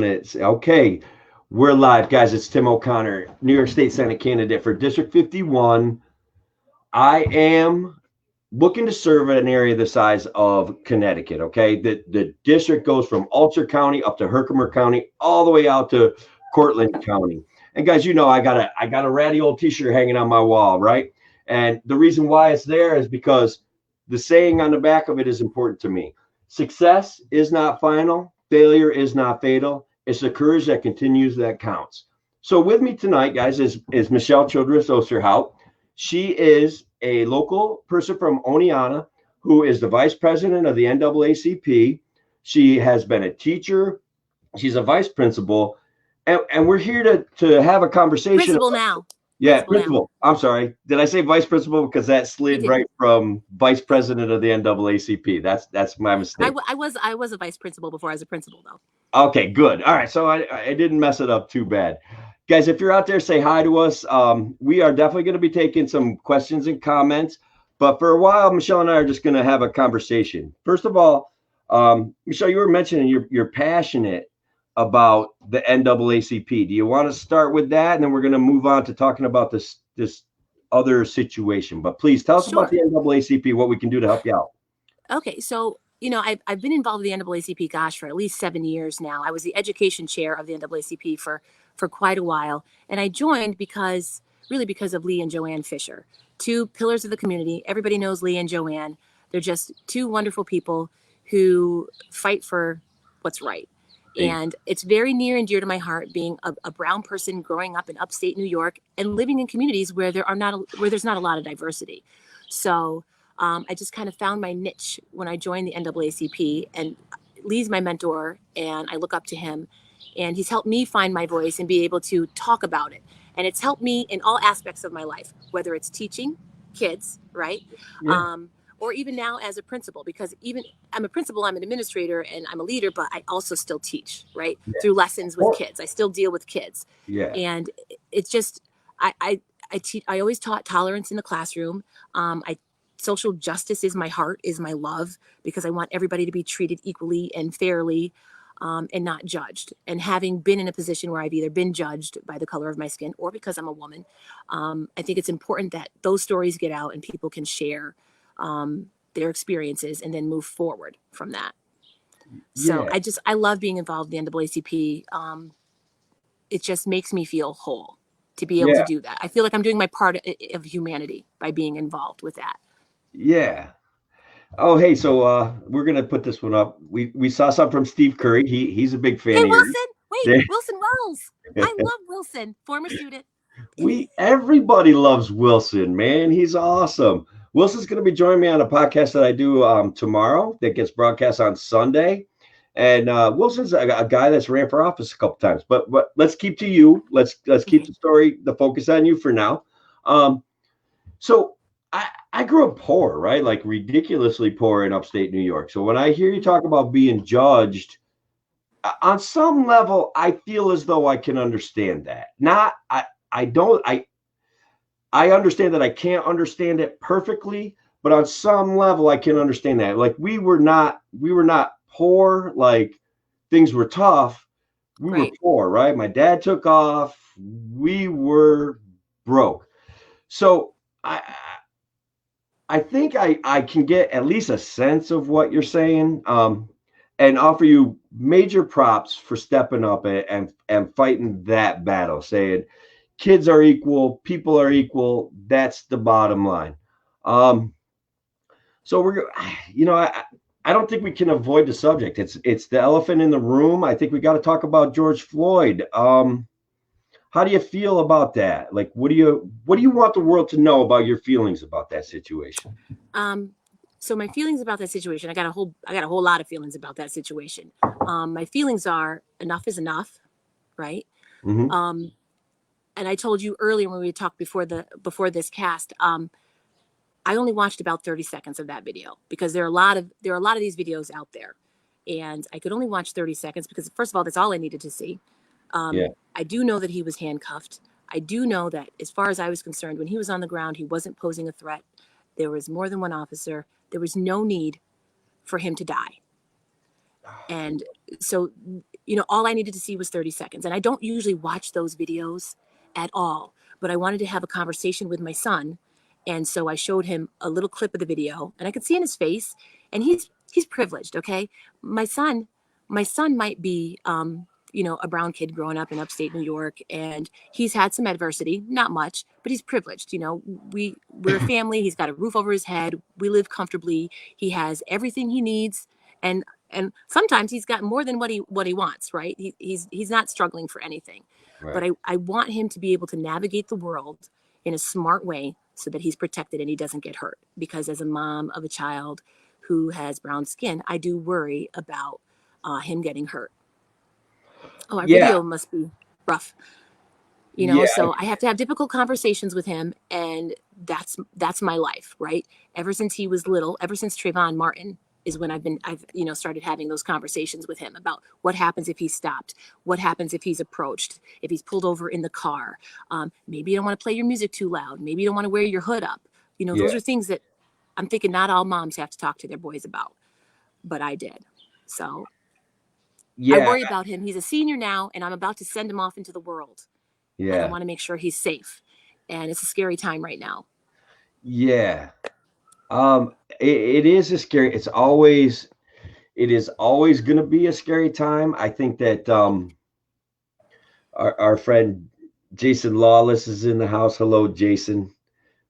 want to say, okay, we're live, guys. It's Tim O'Connor, New York State Senate candidate for District 51. I am looking to serve an area the size of Connecticut. Okay, the district goes from Ulster County up to Herkimer County, all the way out to Cortland County. And guys, you know, I got a ratty old T-shirt hanging on my wall, right? And the reason why it's there is because the saying on the back of it is important to me. Success is not final. Failure is not fatal. It's the courage that continues that counts. So with me tonight, guys, is Michelle Childress Osterhoudt. She is a local person from Oneonta who is the vice president of the NAACP. She has been a teacher. She's a vice principal. And we're here to have a conversation. Principal now. Yeah, principal. I'm sorry. Did I say vice principal? Because that slid right from vice president of the NAACP. That's my mistake. I was a vice principal before I was a principal, though. Okay, good. All right. So I didn't mess it up too bad. Guys, if you're out there, say hi to us. We are definitely going to be taking some questions and comments. But for a while, Michelle and I are just going to have a conversation. First of all, Michelle, you were mentioning you're passionate about the NAACP. Do you want to start with that? And then we're going to move on to talking about this other situation. But please tell us about the NAACP, what we can do to help you out. Okay. So, you know, I've been involved with the NAACP, gosh, for at least 7 years now. I was the education chair of the NAACP for quite a while. And I joined because of Lee and Joanne Fisher, two pillars of the community. Everybody knows Lee and Joanne. They're just two wonderful people who fight for what's right. And it's very near and dear to my heart, being a brown person growing up in upstate New York and living in communities where there's not a lot of diversity. So I just kind of found my niche when I joined the NAACP, and Lee's my mentor, and I look up to him, and he's helped me find my voice and be able to talk about it. And it's helped me in all aspects of my life, whether it's teaching kids, right? Yeah. Or even now as a principal, because even I'm a principal, I'm an administrator, and I'm a leader, but I also still teach, right? Yeah. Through lessons with kids. I still deal with kids. Yeah. And it's just, I always taught tolerance in the classroom. Social justice is my heart, is my love, because I want everybody to be treated equally and fairly, and not judged. And having been in a position where I've either been judged by the color of my skin or because I'm a woman, I think it's important that those stories get out and people can share their experiences and then move forward from that. So I love being involved in the NAACP. It just makes me feel whole to be able to do that. I feel like I'm doing my part of humanity by being involved with that. Yeah. Oh, hey, so we're going to put this one up. We saw something from Steve Curry. He's a big fan of yours. Wilson. Wait, Wilson Wells. I love Wilson, former student. Everybody loves Wilson, man. He's awesome. Wilson's going to be joining me on a podcast that I do tomorrow that gets broadcast on Sunday. And Wilson's a guy that's ran for office a couple times. But let's keep to you. Let's keep the focus on you for now. So I grew up poor, right? Like ridiculously poor in upstate New York. So when I hear you talk about being judged, on some level, I feel as though I can understand that. I understand that I can't understand it perfectly, but on some level I can understand that. Like we were not poor, like things were tough. We were poor, right? My dad took off. We were broke. So I think I can get at least a sense of what you're saying, and offer you major props for stepping up and fighting that battle, saying kids are equal, people are equal. That's the bottom line. So I don't think we can avoid the subject. It's the elephant in the room. I think we got to talk about George Floyd. How do you feel about that? Like, what do you want the world to know about your feelings about that situation? So my feelings about that situation, I got a whole lot of feelings about that situation. My feelings are enough is enough, right? Mm-hmm. And I told you earlier when we talked before this cast, I only watched about 30 seconds of that video because there are a lot of these videos out there, and I could only watch 30 seconds because first of all, that's all I needed to see. I do know that he was handcuffed. I do know that as far as I was concerned, when he was on the ground, he wasn't posing a threat. There was more than one officer. There was no need for him to die. And so, all I needed to see was 30 seconds. And I don't usually watch those videos at all, but I wanted to have a conversation with my son. And so I showed him a little clip of the video, and I could see in his face, and he's privileged. Okay. My son might be, a brown kid growing up in upstate New York, and he's had some adversity, not much, but he's privileged. We're a family. He's got a roof over his head. We live comfortably. He has everything he needs. And sometimes he's got more than what he wants, right? He's not struggling for anything. Right. But I want him to be able to navigate the world in a smart way so that he's protected and he doesn't get hurt. Because as a mom of a child who has brown skin, I do worry about him getting hurt. Oh, our Yeah. video must be rough. Yeah. So I have to have difficult conversations with him, and that's my life, right? Ever since he was little, ever since Trayvon Martin is when I've started having those conversations with him about what happens if he's stopped, what happens if he's approached, if he's pulled over in the car. Maybe you don't want to play your music too loud. Maybe you don't want to wear your hood up. Those are things that I'm thinking not all moms have to talk to their boys about, but I did. So I worry about him. He's a senior now, and I'm about to send him off into the world. And I want to make sure he's safe. And it's a scary time right now. Yeah. It is a scary, it is always going to be a scary time. I think that our friend Jason Lawless is in the house. Hello, Jason.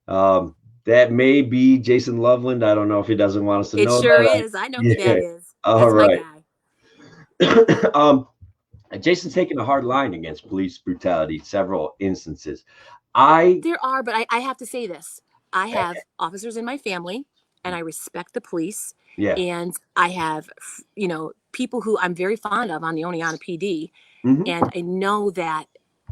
That may be Jason Loveland. I don't know if he doesn't want us to know. It sure is. I know who that is. That's my guy. Jason's taken a hard line against police brutality, several instances. There are, but I have to say this. I have officers in my family, and I respect the police. Yeah. And I have, people who I'm very fond of on the Oneonta PD. Mm-hmm. And I know that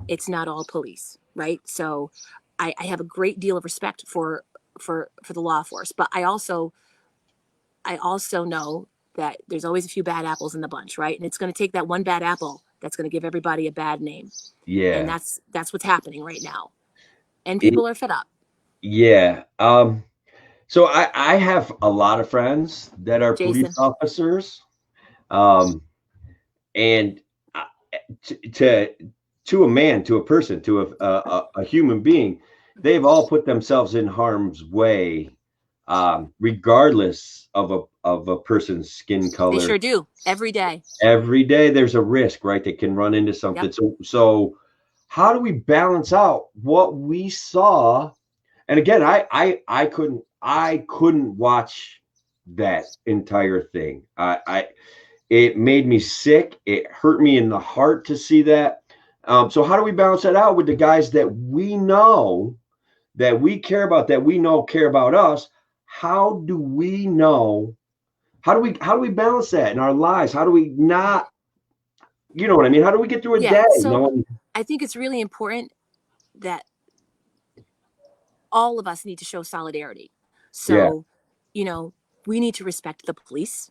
it's not all police, right? So I have a great deal of respect for the law force, but I also know that there's always a few bad apples in the bunch, right? And it's going to take that one bad apple that's going to give everybody a bad name. Yeah. And that's what's happening right now. And people are fed up. Yeah. So I have a lot of friends that are police officers. And to a man, to a person, to a human being, they've all put themselves in harm's way, regardless of a person's skin color. They sure do. Every day. Every day there's a risk, right? They can run into something. Yep. So how do we balance out what we saw? And again, I couldn't watch that entire thing. It made me sick. It hurt me in the heart to see that. So how do we balance that out with the guys that we know, that we care about, that we know care about us? How do we balance that in our lives? How do we not, you know what I mean? How do we get through a day? So I think it's really important that all of us need to show solidarity. So, we need to respect the police,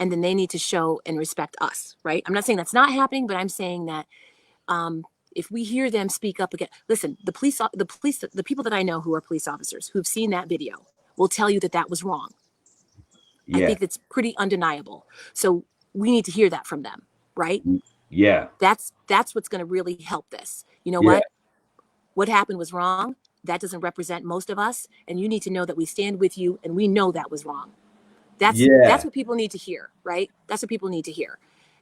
and then they need to show and respect us, right? I'm not saying that's not happening, but I'm saying that if we hear them speak up again, listen, the people that I know who are police officers who've seen that video will tell you that was wrong. Yeah. I think that's pretty undeniable. So we need to hear that from them, right? Yeah. That's what's going to really help this. What happened was wrong. That doesn't represent most of us. And you need to know that we stand with you, and we know that was wrong. That's what people need to hear, right? That's what people need to hear.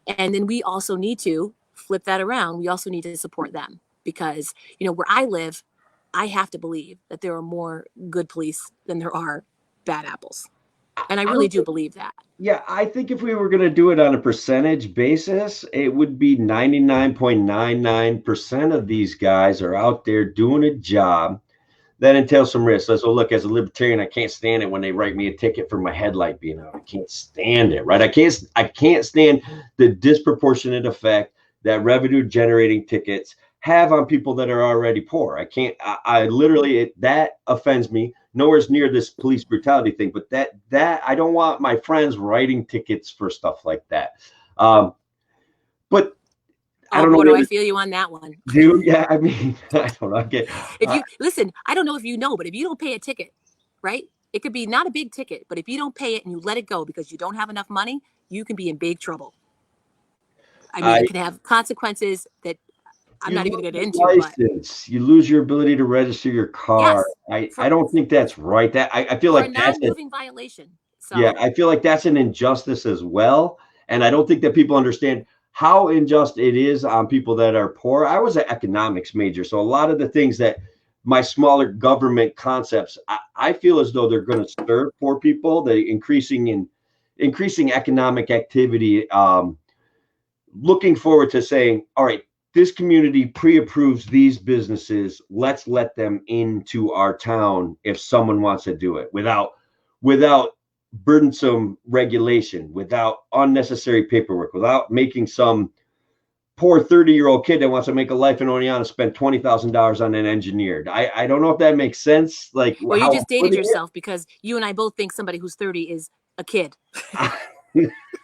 And then we also need to flip that around. We also need to support them, because, where I live, I have to believe that there are more good police than there are bad apples. And I really do believe that. Yeah, I think if we were going to do it on a percentage basis, it would be 99.99% of these guys are out there doing a job that entails some risk. So look, as a libertarian, I can't stand it when they write me a ticket for my headlight being out. I can't stand it, right? I can't stand the disproportionate effect that revenue generating tickets have on people that are already poor. I literally, that offends me. Nowhere's near this police brutality thing, but that I don't want my friends writing tickets for stuff like that. But I don't know. Do I feel you on that one? Yeah, I mean, I don't know. Okay. If you listen, I don't know if you know, but if you don't pay a ticket, right? It could be not a big ticket, but if you don't pay it and you let it go because you don't have enough money, you can be in big trouble. I mean, it can have consequences that I'm You not even lose going to get your into, but license. You lose your ability to register your car. yes, I don't think that's right. I feel for a like that's a non-moving violation. yeah, So I feel like that's an injustice as well. And I don't think that people understand how unjust it is on people that are poor. I was an economics major, so a lot of the things that my smaller government concepts, I feel as though they're going to serve poor people. The increasing economic activity. Looking forward to saying, all right, this community pre-approves these businesses. Let's let them into our town if someone wants to do it without burdensome regulation, without unnecessary paperwork, without making some poor 30-year-old kid that wants to make a life in Oneonta spend $20,000 on an engineer. I don't know if that makes sense. Like well, you how just dated yourself because you and I both think somebody who's 30 is a kid.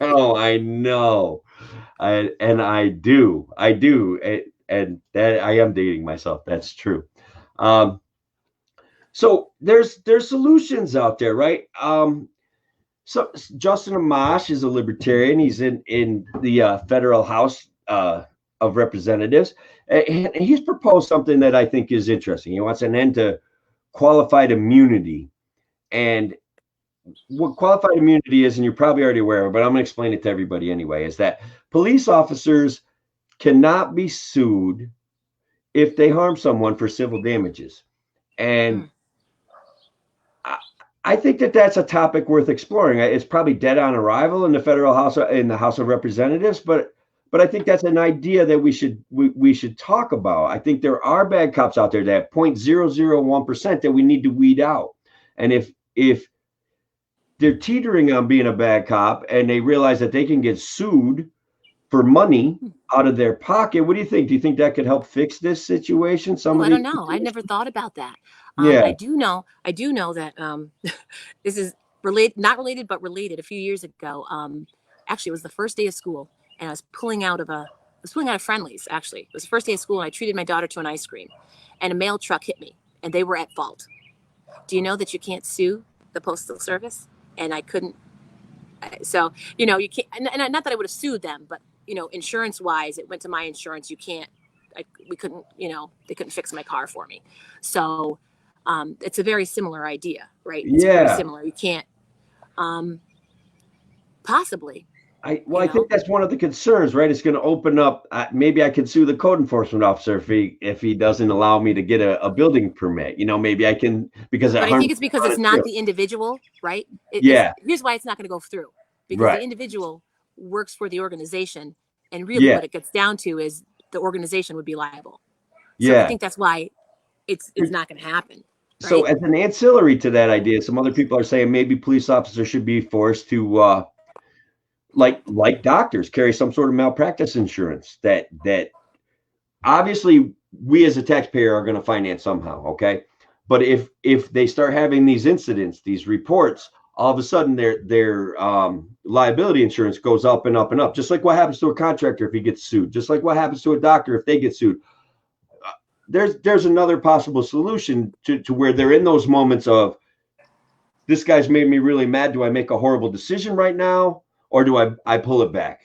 oh, I know. I do, and that I am dating myself. That's true. Um, so there's solutions out there, right? So Justin Amash is a libertarian. He's in the federal House of Representatives, and he's proposed something that I think is interesting. He wants an end to qualified immunity, and what qualified immunity is, and you're probably already aware of it, but I'm going to explain it to everybody anyway, is that police officers cannot be sued if they harm someone for civil damages. And Mm. I think that that's a topic worth exploring. It's probably dead on arrival in the federal House in the House of Representatives, but I think that's an idea that we should talk about. I think there are bad cops out there that 0.001% that we need to weed out. And if they're teetering on being a bad cop and they realize that they can get sued for money out of their pocket, what do you think? Do you think that could help fix this situation? Some Oh, of I these don't know. I've situations? never thought about that. Yeah. I do know that this is not related, but related. A few years ago, actually, it was the first day of school, and I was pulling out of Friendly's. Actually, it was the first day of school, and I treated my daughter to an ice cream, and a mail truck hit me, and they were at fault. Do you know that you can't sue the postal service? And I couldn't. So you can't. And not that I would have sued them, but insurance wise, it went to my insurance. You can't. We couldn't. They couldn't fix my car for me. So it's a very similar idea, right? It's very Yeah. similar. You can't possibly. I think that's one of the concerns, right? It's going to open up. Maybe I could sue the code enforcement officer if he doesn't allow me to get a building permit. Maybe I can because it But I harms think it's because me it's not the individual, right? Yeah. Here's why it's not going to go through, because Right. the individual works for the organization, and really Yeah. what it gets down to is the organization would be liable. So I Yeah. think that's why it's not going to happen, So right? as an ancillary to that idea, some other people are saying maybe police officers should be forced to like doctors carry some sort of malpractice insurance that obviously we as a taxpayer are going to finance somehow, okay? But if they start having these incidents, these reports, all of a sudden their liability insurance goes up and up and up, just like what happens to a contractor if he gets sued, just like what happens to a doctor if they get sued. There's another possible solution to where they're in those moments of, this guy's made me really mad. Do I make a horrible decision right now, or do I pull it back?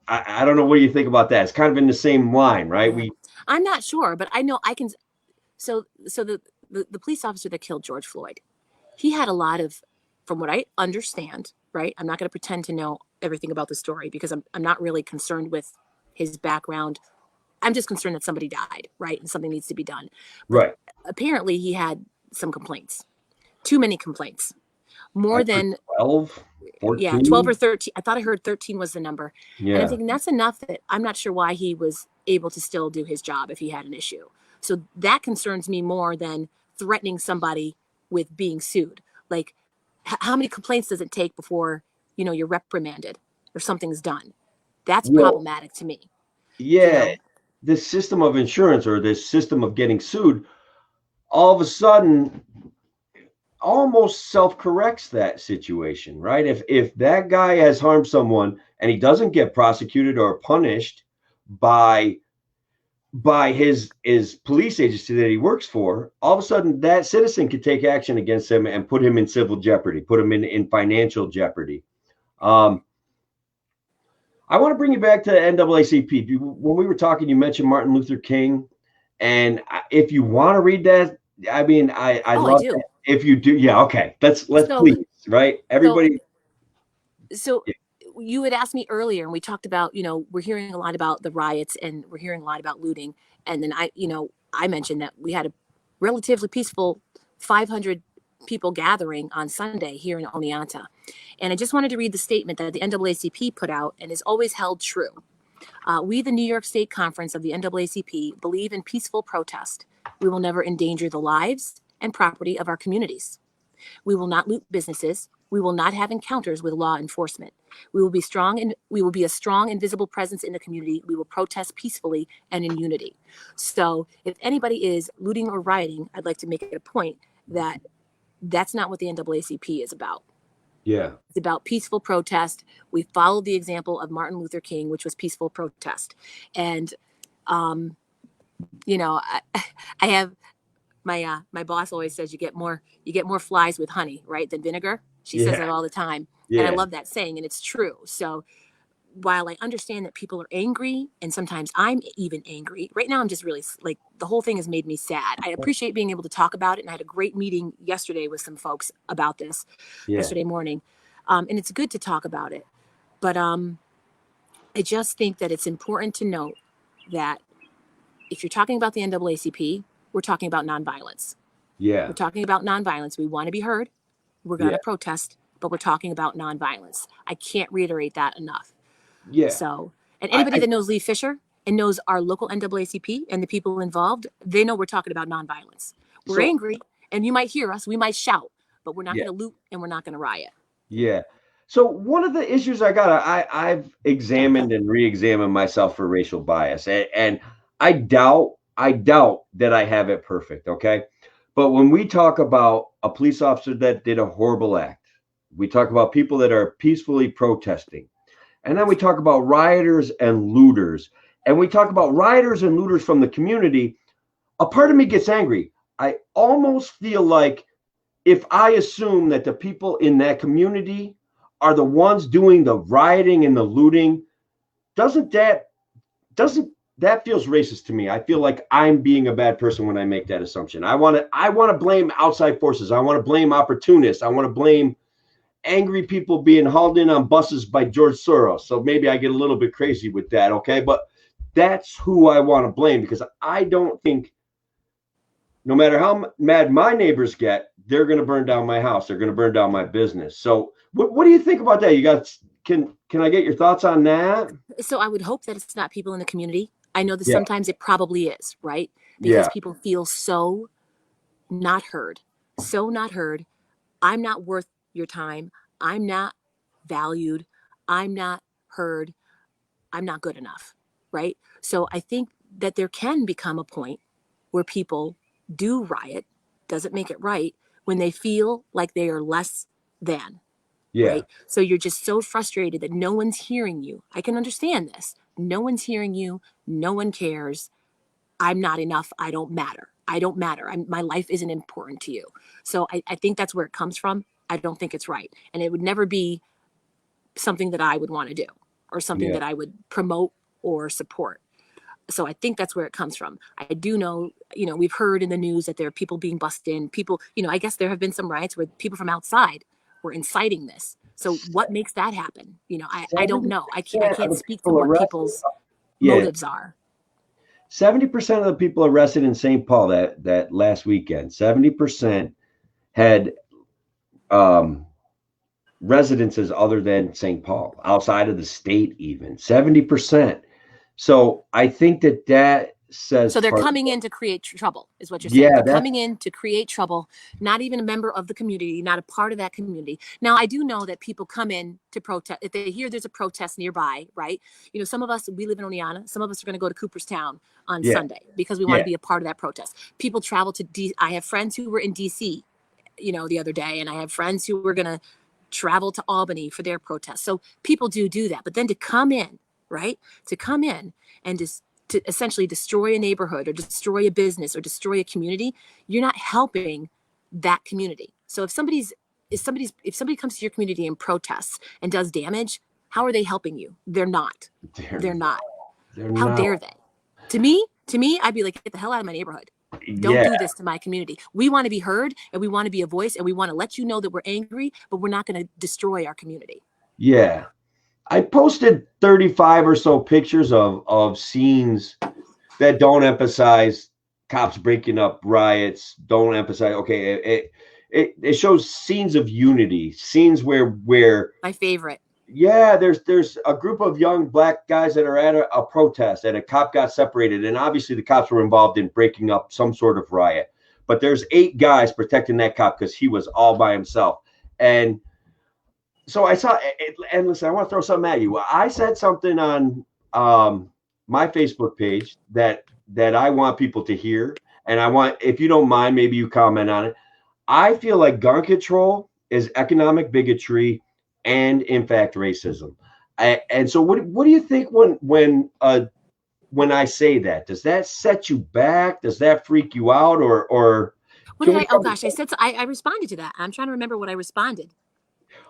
I don't know. What do you think about that? It's kind of in the same line, right? I'm not sure, but I know I can. So the police officer that killed George Floyd, he had a lot of, from what I understand, right? I'm not going to pretend to know everything about the story because I'm not really concerned with his background. I'm just concerned that somebody died, right? And something needs to be done. But Right. apparently he had some complaints, too many complaints, more I've heard than 12, yeah, 12 or 14. 13. I thought I heard 13 was the number. And I'm Yeah. thinking that's enough that I'm not sure why he was able to still do his job if he had an issue. So that concerns me more than threatening somebody with being sued. Like, how many complaints does it take before, you're reprimanded or something's done? That's Well, problematic to me, you yeah. know? This system of insurance or this system of getting sued, all of a sudden, almost self-corrects that situation, right? If that guy has harmed someone and he doesn't get prosecuted or punished by his police agency that he works for, all of a sudden that citizen could take action against him and put him in civil jeopardy, put him in financial jeopardy. Um, I want to bring you back to NAACP. When we were talking, you mentioned Martin Luther King, and if you want to read that, I mean, I Oh, I love do. that. If you do, yeah, okay. Let's So, please, right? so, Everybody, so yeah, you had asked me earlier, and we talked about, we're hearing a lot about the riots and we're hearing a lot about looting. And then I mentioned that we had a relatively peaceful 500 people gathering on Sunday here in Oneonta. And I just wanted to read the statement that the NAACP put out and is always held true. We, the New York State Conference of the NAACP, believe in peaceful protest. We will never endanger the lives and property of our communities. We will not loot businesses. We will not have encounters with law enforcement. We will be strong and we will be a strong and visible presence in the community. We will protest peacefully and in unity. So if anybody is looting or rioting, I'd like to make it a point that that's not what the NAACP is about. yeah, It's about peaceful protest. We followed the example of Martin Luther King, which was peaceful protest. And, you know, I have my boss always says you get more flies with honey, right, than vinegar. She says yeah, that all the time, and I yeah, love that saying, and it's true. So while I understand that people are angry, and sometimes I'm even angry, right now I'm just really like the whole thing has made me sad. I appreciate being able to talk about it, and I had a great meeting yesterday with some folks about this yeah, yesterday morning, and it's good to talk about it. But I just think that it's important to note that if you're talking about the NAACP, we're talking about nonviolence. We're yeah, talking about nonviolence. We want to be heard. We're going yeah, to protest, but we're talking about nonviolence. I can't reiterate that enough. yeah. So, and anybody I that knows Lee Fisher and knows our local NAACP and the people involved, they know we're talking about nonviolence. We're so angry, and you might hear us. We might shout, but we're not yeah, going to loot and we're not going to riot. yeah. So one of the issues I've examined and re-examined myself for racial bias, and I doubt that I have it perfect. Okay, but when we talk about a police officer that did a horrible act, we talk about people that are peacefully protesting, and then we talk about rioters and looters, and we talk about rioters and looters from the community. A part of me gets angry. I almost feel like if I assume that the people in that community are the ones doing the rioting and the looting, doesn't that doesn't that feels racist to me? I feel like I'm being a bad person when I make that assumption. I want to blame outside forces. I want to blame opportunists. I want to blame angry people being hauled in on buses by George Soros. So maybe I get a little bit crazy with that, okay? But that's who I want to blame because I don't think no matter how mad my neighbors get, they're going to burn down my house. They're going to burn down my business. So, what do you think about that? You got can I get your thoughts on that? So I would hope that it's not people in the community. I know that Yeah, sometimes it probably is, right? Because yeah, people feel so not heard, so not heard. I'm not worth your time. I'm not valued. I'm not heard. I'm not good enough, right? So I think that there can become a point where people do riot, doesn't make it right, when they feel like they are less than, yeah, right? So you're just so frustrated that no one's hearing you. I can understand this. No one's hearing you. No one cares. I'm not enough. I don't matter. I don't matter. My life isn't important to you. So I think that's where it comes from. I don't think it's right. And it would never be something that I would want to do or something yeah, that I would promote or support. So I think that's where it comes from. I do know, we've heard in the news that there are people being bussed in. People, I guess there have been some riots where people from outside were inciting this. So what makes that happen? I don't seventy know. I percent of can't the speak to people what arrested. people's Yeah, motives are. 70% of the people arrested in St. Paul that last weekend. 70% had um, residences other than St. Paul, outside of the state, even 70%. So I think that says So they're part. coming in to create trouble, is what you're saying. Yeah, They're that's coming in to create trouble, not even a member of the community, not a part of that community. Now, I do know that people come in to protest. If they hear there's a protest nearby, right? Some of us, we live in Oneonta. Some of us are going to go to Cooperstown on yeah, Sunday because we want yeah, to be a part of that protest. People travel to I have friends who were in DC, the other day, and I have friends who were going to travel to Albany for their protest. So people do that. But then to come in, right? To come in and just to essentially destroy a neighborhood or destroy a business or destroy a community, you're not helping that community. So if somebody comes to your community and protests and does damage, how are they helping you? They're not. They're not. They're How not. dare they? To me, I'd be like, get the hell out of my neighborhood. Don't Yeah. do this to my community. We want to be heard, and we want to be a voice, and we want to let you know that we're angry, but we're not going to destroy our community. Yeah. I posted 35 or so pictures of scenes that don't emphasize cops breaking up riots, don't emphasize, okay, it shows scenes of unity, scenes where My favorite. yeah, there's a group of young black guys that are at a protest and a cop got separated, and obviously the cops were involved in breaking up some sort of riot, but there's 8 guys protecting that cop because he was all by himself. And so I saw it, and listen, I want to throw something at you. I said something on my Facebook page that I want people to hear, and I want, if you don't mind, maybe you comment on it. I feel like gun control is economic bigotry and, in fact, racism. And so, what do you think when I say that? Does that set you back? Does that freak you out, or? What did I? Oh gosh, I said I responded to that. I'm trying to remember what I responded.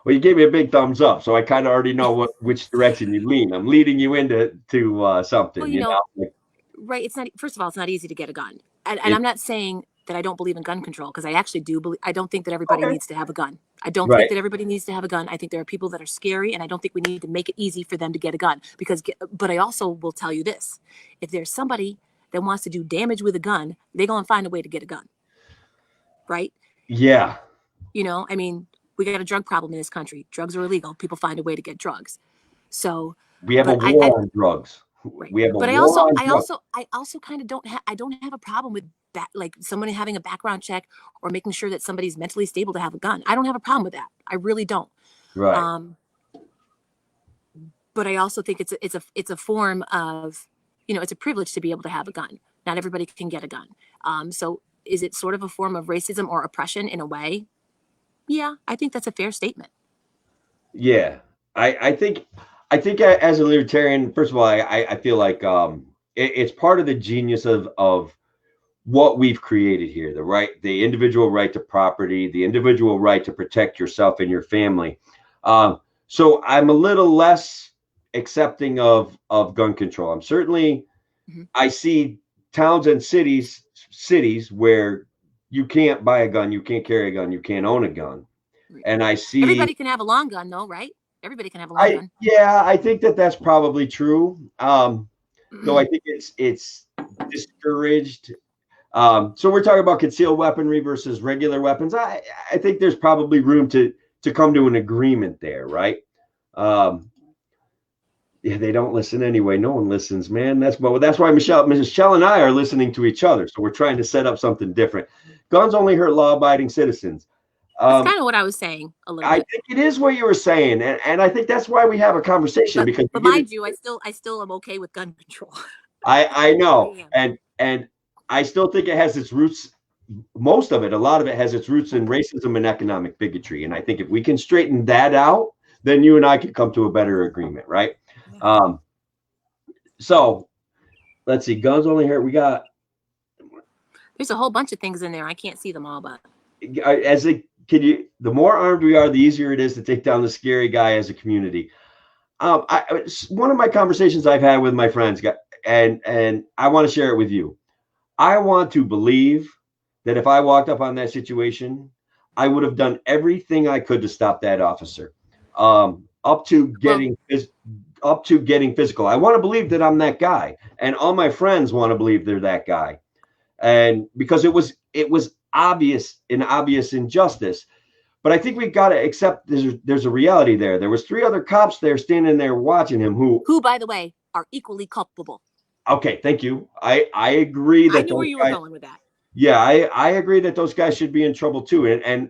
Well, you gave me a big thumbs up, so I kind of already know which direction you lean. I'm leading you into something. Well, you know? Right? It's not. First of all, it's not easy to get a gun, and I'm not saying that I don't believe in gun control, because I actually do believe. I don't think that everybody needs to have a gun. I don't think that everybody needs to have a gun. I think there are people that are scary, and I don't think we need to make it easy for them to get a gun. But I also will tell you this: if there's somebody that wants to do damage with a gun, they're gonna find a way to get a gun. Right? Yeah. I mean, we got a drug problem in this country. Drugs are illegal. People find a way to get drugs. So we have a war on drugs. Right. We have a but war I also kind of I don't have a problem with that, like someone having a background check or making sure that somebody's mentally stable to have a gun. I don't have a problem with that. I really don't. Right. But I also think it's a form of, it's a privilege to be able to have a gun. Not everybody can get a gun. So is it sort of a form of racism or oppression in a way? Yeah, I think that's a fair statement. Yeah, I think as a libertarian, first of all, I feel like it's part of the genius of what we've created here, the individual right to property, the individual right to protect yourself and your family. So I'm a little less accepting of gun control. I'm certainly, I see towns and cities where you can't buy a gun, you can't carry a gun, you can't own a gun. And I see everybody can have a long gun, though, right? Everybody can have a long gun. Yeah, I think that's probably true. Though I think it's discouraged. So we're talking about concealed weaponry versus regular weapons. I think there's probably room to come to an agreement there, right? Yeah, they don't listen anyway. No one listens, man. That's why Michelle and I are listening to each other. So we're trying to set up something different. Guns only hurt law-abiding citizens. That's kind of what I was saying a little bit. I think it is what you were saying, and I think that's why we have a conversation. But mind you, I still am okay with gun control. I know, and I still think it has its roots. Most of it, a lot of it, has its roots in racism and economic bigotry. And I think if we can straighten that out, then you and I could come to a better agreement, right? So let's see. Guns only hurt. There's a whole bunch of things in there. I can't see them all, but the more armed we are, the easier it is to take down the scary guy as a community. One of my conversations I've had with my friends, and I want to share it with you. I want to believe that if I walked up on that situation, I would have done everything I could to stop that officer, up to getting physical. I want to believe that I'm that guy, and all my friends want to believe they're that guy, and because it was an obvious injustice. But I think we've got to accept there's a reality there. There was 3 other cops there standing there watching him who, by the way, are equally culpable. Okay, thank you. I agree that I knew where you were going with that. Yeah, I agree that those guys should be in trouble too. And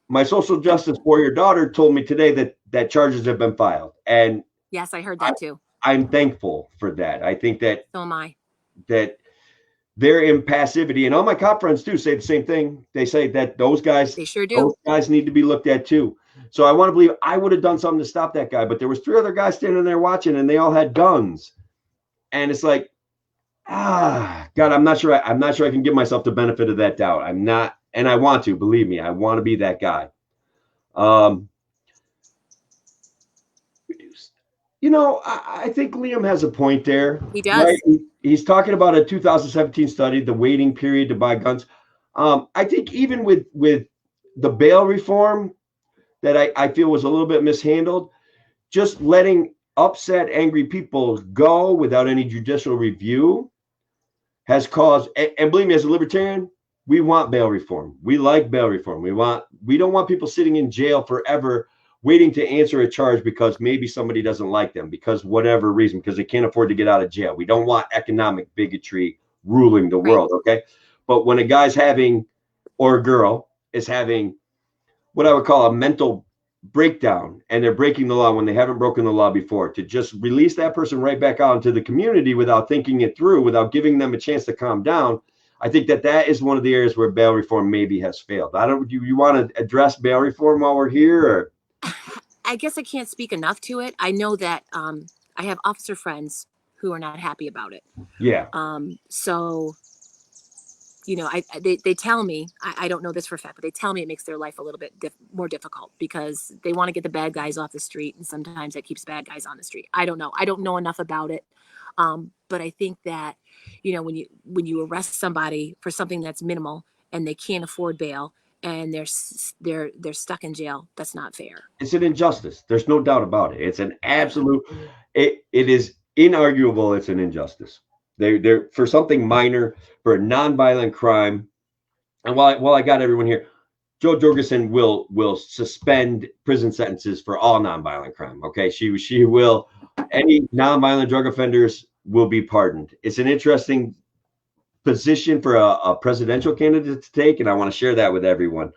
my social justice warrior daughter told me today that charges have been filed. And yes, I heard that too. I'm thankful for that. I think that so am I. That their impassivity, and all my cop friends too say the same thing. They say that those guys, they sure do. Those guys need to be looked at too. So I want to believe I would have done something to stop that guy, but there was 3 other guys standing there watching, and they all had guns. And it's like, God, I'm not sure I can give myself the benefit of that doubt. I'm not, and I want to, believe me, I want to be that guy. I think Liam has a point there, He right? does. He's talking about a 2017 study, the waiting period to buy guns. I think even with the bail reform that I feel was a little bit mishandled, just letting upset, angry people go without any judicial review has caused. And believe me, as a libertarian, we want bail reform. We like bail reform. We don't want people sitting in jail forever waiting to answer a charge because maybe somebody doesn't like them because whatever reason, because they can't afford to get out of jail. We don't want economic bigotry ruling the Right. world. Okay. But when a guy's having, or a girl is having what I would call a mental breakdown and they're breaking the law when they haven't broken the law before, to just release that person right back out into the community without thinking it through, without giving them a chance to calm down. I think that is one of the areas where bail reform maybe has failed. I don't. Do you want to address bail reform while we're here? Or? I guess I can't speak enough to it. I know that I have officer friends who are not happy about it. Yeah, So they tell me, I don't know this for a fact, but they tell me it makes their life a little bit more difficult because they want to get the bad guys off the street, and sometimes that keeps bad guys on the street. I don't know. I don't know enough about it, but I think that when you arrest somebody for something that's minimal and they can't afford bail and they're stuck in jail, that's not fair. it's an injustice. There's no doubt about it. It's an absolute. It is inarguable. It's an injustice. They're for something minor, for a nonviolent crime. And while I got everyone here, Joe Jorgensen will suspend prison sentences for all nonviolent crime. Okay, she will. Any nonviolent drug offenders will be pardoned. It's an interesting position for a presidential candidate to take, and I want to share that with everyone.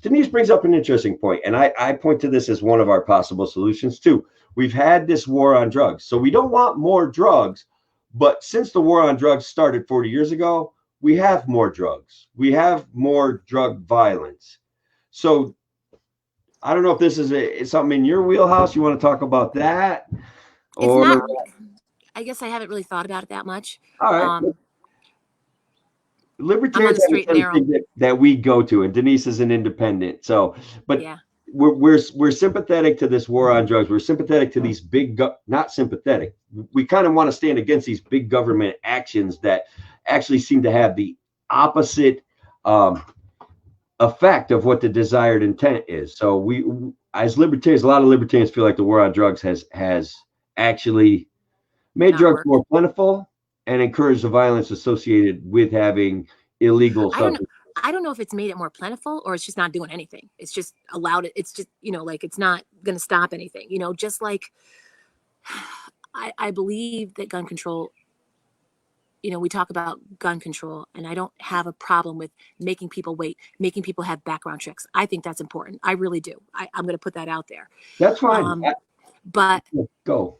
Denise brings up an interesting point, and I point to this as one of our possible solutions too. We've had this war on drugs, so we don't want more drugs. But since the war on drugs started 40 years ago, we have more drugs. We have more drug violence. So I don't know if this is something in your wheelhouse. You want to talk about that? It's Or, not. I guess I haven't really thought about it that much. all right, Um, I'm on libertarians the have a straight and certain narrow. thing that we go to, and Denise is an independent. So, but Yeah. we're sympathetic to this war on drugs. We're sympathetic to these not sympathetic. We kind of want to stand against these big government actions that actually seem to have the opposite effect of what the desired intent is. So as libertarians, a lot of libertarians feel like the war on drugs has actually made Not drugs work. more plentiful and encouraged the violence associated with having illegal I don't know. substances. I don't know if it's made it more plentiful or it's just not doing anything. It's just allowed it. It's just, like it's not going to stop anything. Just like I believe that gun control, we talk about gun control, and I don't have a problem with making people wait, making people have background checks. I think that's important. I really do. I'm going to put that out there. That's fine. Um, but Go.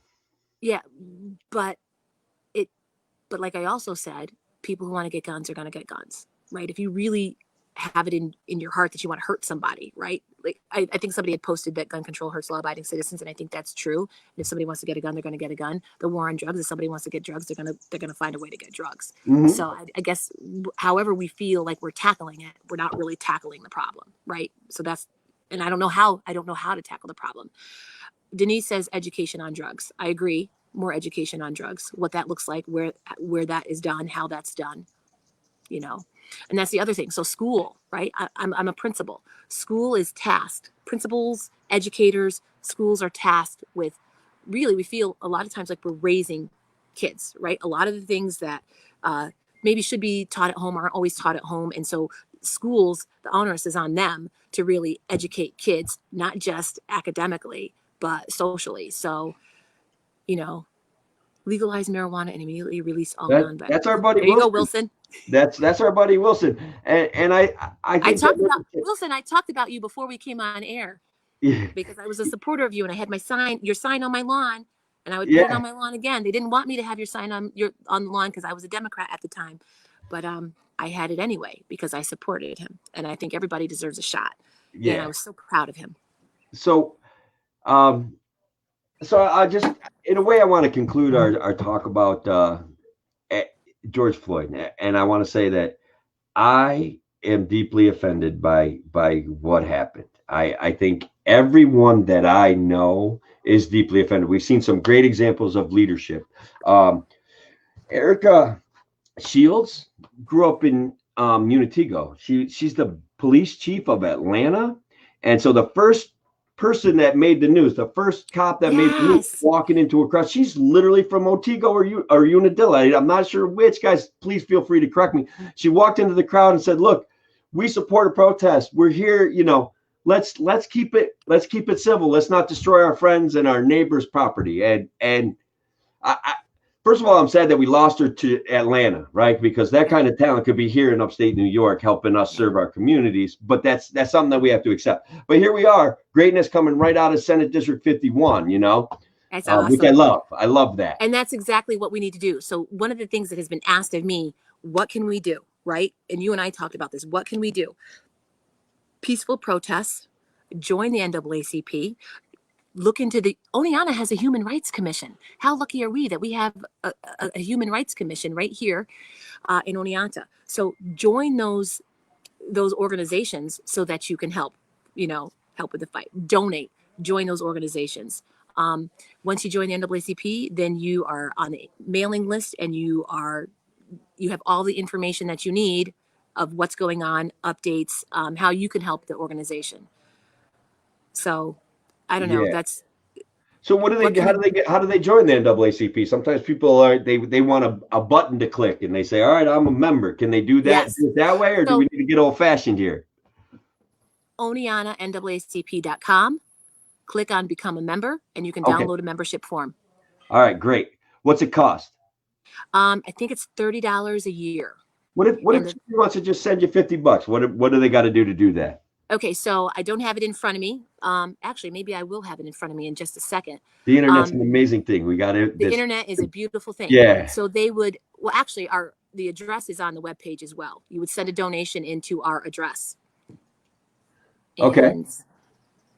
yeah, but it, but like I also said, people who want to get guns are going to get guns, right? If you really have it in your heart that you want to hurt somebody, right? Like I think somebody had posted that gun control hurts law-abiding citizens, and I think that's true. And if somebody wants to get a gun, they're going to get a gun. The war on drugs, if somebody wants to get drugs, they're gonna find a way to get drugs. Mm-hmm. So I guess however we feel like we're tackling it, we're not really tackling the problem, right? So that's, and I don't know how to tackle the problem. Denise says education on drugs. I agree. More education on drugs, what that looks like, where that is done, how that's done, you know. And that's the other thing. So school, right? I'm a principal. School is tasked. Principals, educators, schools are tasked with, really, we feel a lot of times like we're raising kids, right? A lot of the things that maybe should be taught at home aren't always taught at home. And so schools, the onus is on them to really educate kids, not just academically, but socially. So, you know, legalize marijuana and immediately release all non-medical. That's our buddy There you go, Wilson. Wilson. That's our buddy Wilson. And I I think talked that about Wilson. I talked about you before we came on air yeah, because I was a supporter of you, and I had your sign on my lawn, and I would put it yeah, on my lawn again. They didn't want me to have your sign on the lawn because I was a Democrat at the time, but I had it anyway because I supported him, and I think everybody deserves a shot. And I yeah. was so proud of him. So um so I just in a way I want to conclude our talk about eh, George Floyd. And I want to say that I am deeply offended by what happened. I think everyone that I know is deeply offended. We've seen some great examples of leadership. Erica Shields grew up in Unitigo. She's the police chief of Atlanta, and so the first person that made the news, the first cop that made the news, Yes. walking into a crowd, she's literally from Otsego or Unadilla. I'm not sure which. Guys, please feel free to correct me. She walked into the crowd and said, "Look, we support a protest. We're here. You know, let's keep it civil. Let's not destroy our friends and our neighbors' property." And I first of all, I'm sad that we lost her to Atlanta, right? Because that kind of talent could be here in upstate New York, helping us serve our communities. But that's something that we have to accept. But here we are, greatness coming right out of Senate District 51. That's awesome. Which I love. I love that. And that's exactly what we need to do. So one of the things that has been asked of me, what can we do, right? And you and I talked about this. What can we do? Peaceful protests, join the NAACP. Look into Oneonta has a human rights commission. How lucky are we that we have a human rights commission right here in Oneonta? So join those organizations so that you can help with the fight. Donate, join those organizations. Once you join the NAACP, then you are on the mailing list and you have all the information that you need of what's going on, updates, how you can help the organization. So I don't know. That's so. What do they? How do they join the NAACP? Sometimes people they want a button to click and they say, "All right, I'm a member." Can they do that that way, or do we need to get old fashioned here? NAACP.com. Click on Become a Member, and you can download a membership form. All right, great. What's it cost? I think it's $30 a year. What if she wants to just send you $50? What do they got to do that? Okay, so I don't have it in front of me. Actually, maybe I will have it in front of me in just a second. The internet's an amazing thing. We got it. The internet is a beautiful thing. Yeah. So they would, actually, the address is on the webpage as well. You would send a donation into our address. Okay. And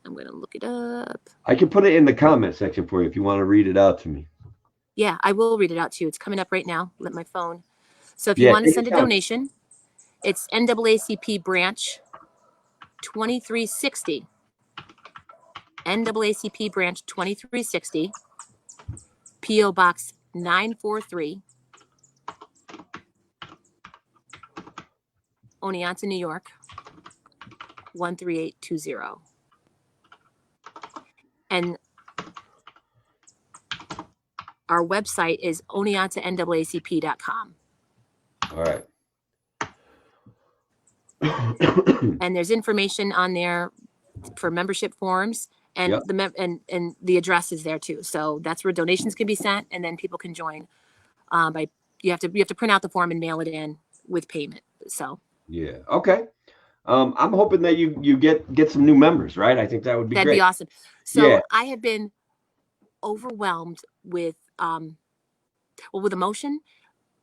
I'm going to look it up. I can put it in the comment section for you if you want to read it out to me. Yeah, I will read it out to you. It's coming up right now. Let my phone. So if you want to send a donation, it's NAACP branch 2360. NAACP branch 2360. P.O. Box 943. Oneonta, New York 13820. And our website is oneontannaacp.com. All right. And there's information on there for membership forms, and and the address is there too. So that's where donations can be sent, and then people can join. You have to print out the form and mail it in with payment. So yeah, okay. I'm hoping that you get some new members, right? I think that would be That'd great. be awesome. So I have been overwhelmed with emotion,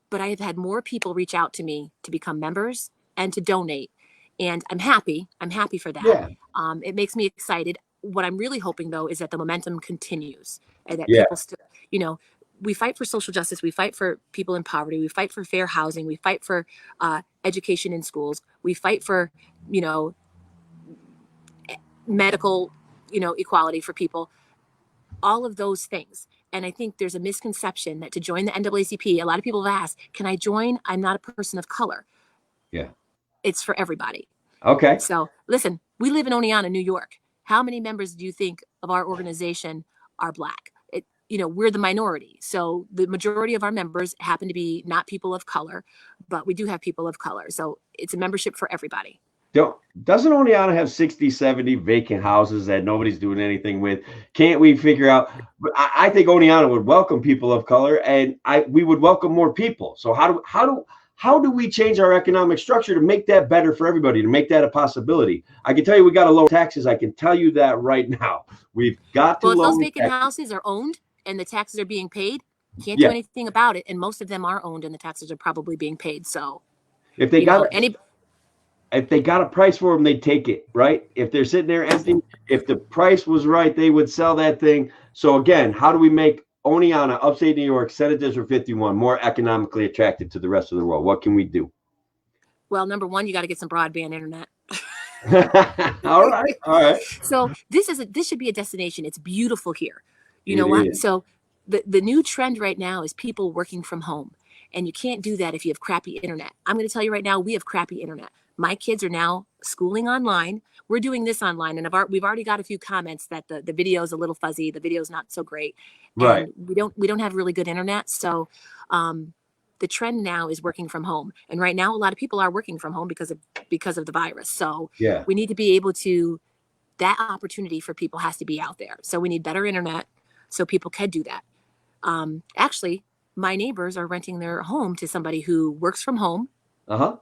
but I have had more people reach out to me to become members and to donate, and I'm happy for that. Yeah. It makes me excited. What I'm really hoping though is that the momentum continues and that people still, we fight for social justice. We fight for people in poverty. We fight for fair housing. We fight for education in schools. We fight for, medical, equality for people. All of those things. And I think there's a misconception that to join the NAACP, a lot of people have asked, can I join? I'm not a person of color. Yeah. It's for everybody. Okay. So listen, we live in Oneonta, New York. How many members do you think of our organization are Black? We're the minority. So the majority of our members happen to be not people of color, but we do have people of color. So it's a membership for everybody. Doesn't Oneonta have 60, 70 vacant houses that nobody's doing anything with? Can't we figure out? I think Oneonta would welcome people of color, and we would welcome more people. So how do we change our economic structure to make that better for everybody, to make that a possibility? I can tell you we got to lower taxes. I can tell you that right now. We've got to lower if those vacant houses are owned and the taxes are being paid, can't do anything about it. And most of them are owned and the taxes are probably being paid. So if they if they got a price for them, they'd take it, right? If they're sitting there empty, if the price was right, they would sell that thing. So again, how do we make Oneonta, upstate New York, Senate District 51 more economically attractive to the rest of the world? What can we do? Well, number one, you got to get some broadband internet. All right. All right. So this should be a destination. It's beautiful here. You know It what? is. So the new trend right now is people working from home. And you can't do that if you have crappy internet. I'm going to tell you right now, we have crappy internet. My kids are now schooling online. We're doing this online, and we've already got a few comments that the video is a little fuzzy, the video's not so great, Right. and we don't have really good internet. So the trend now is working from home, and right now a lot of people are working from home because of the virus. So Yeah. we need to be able to, that opportunity for people has to be out there. So we need better internet so people can do that. Actually, my neighbors are renting their home to somebody who works from home, Uh-huh.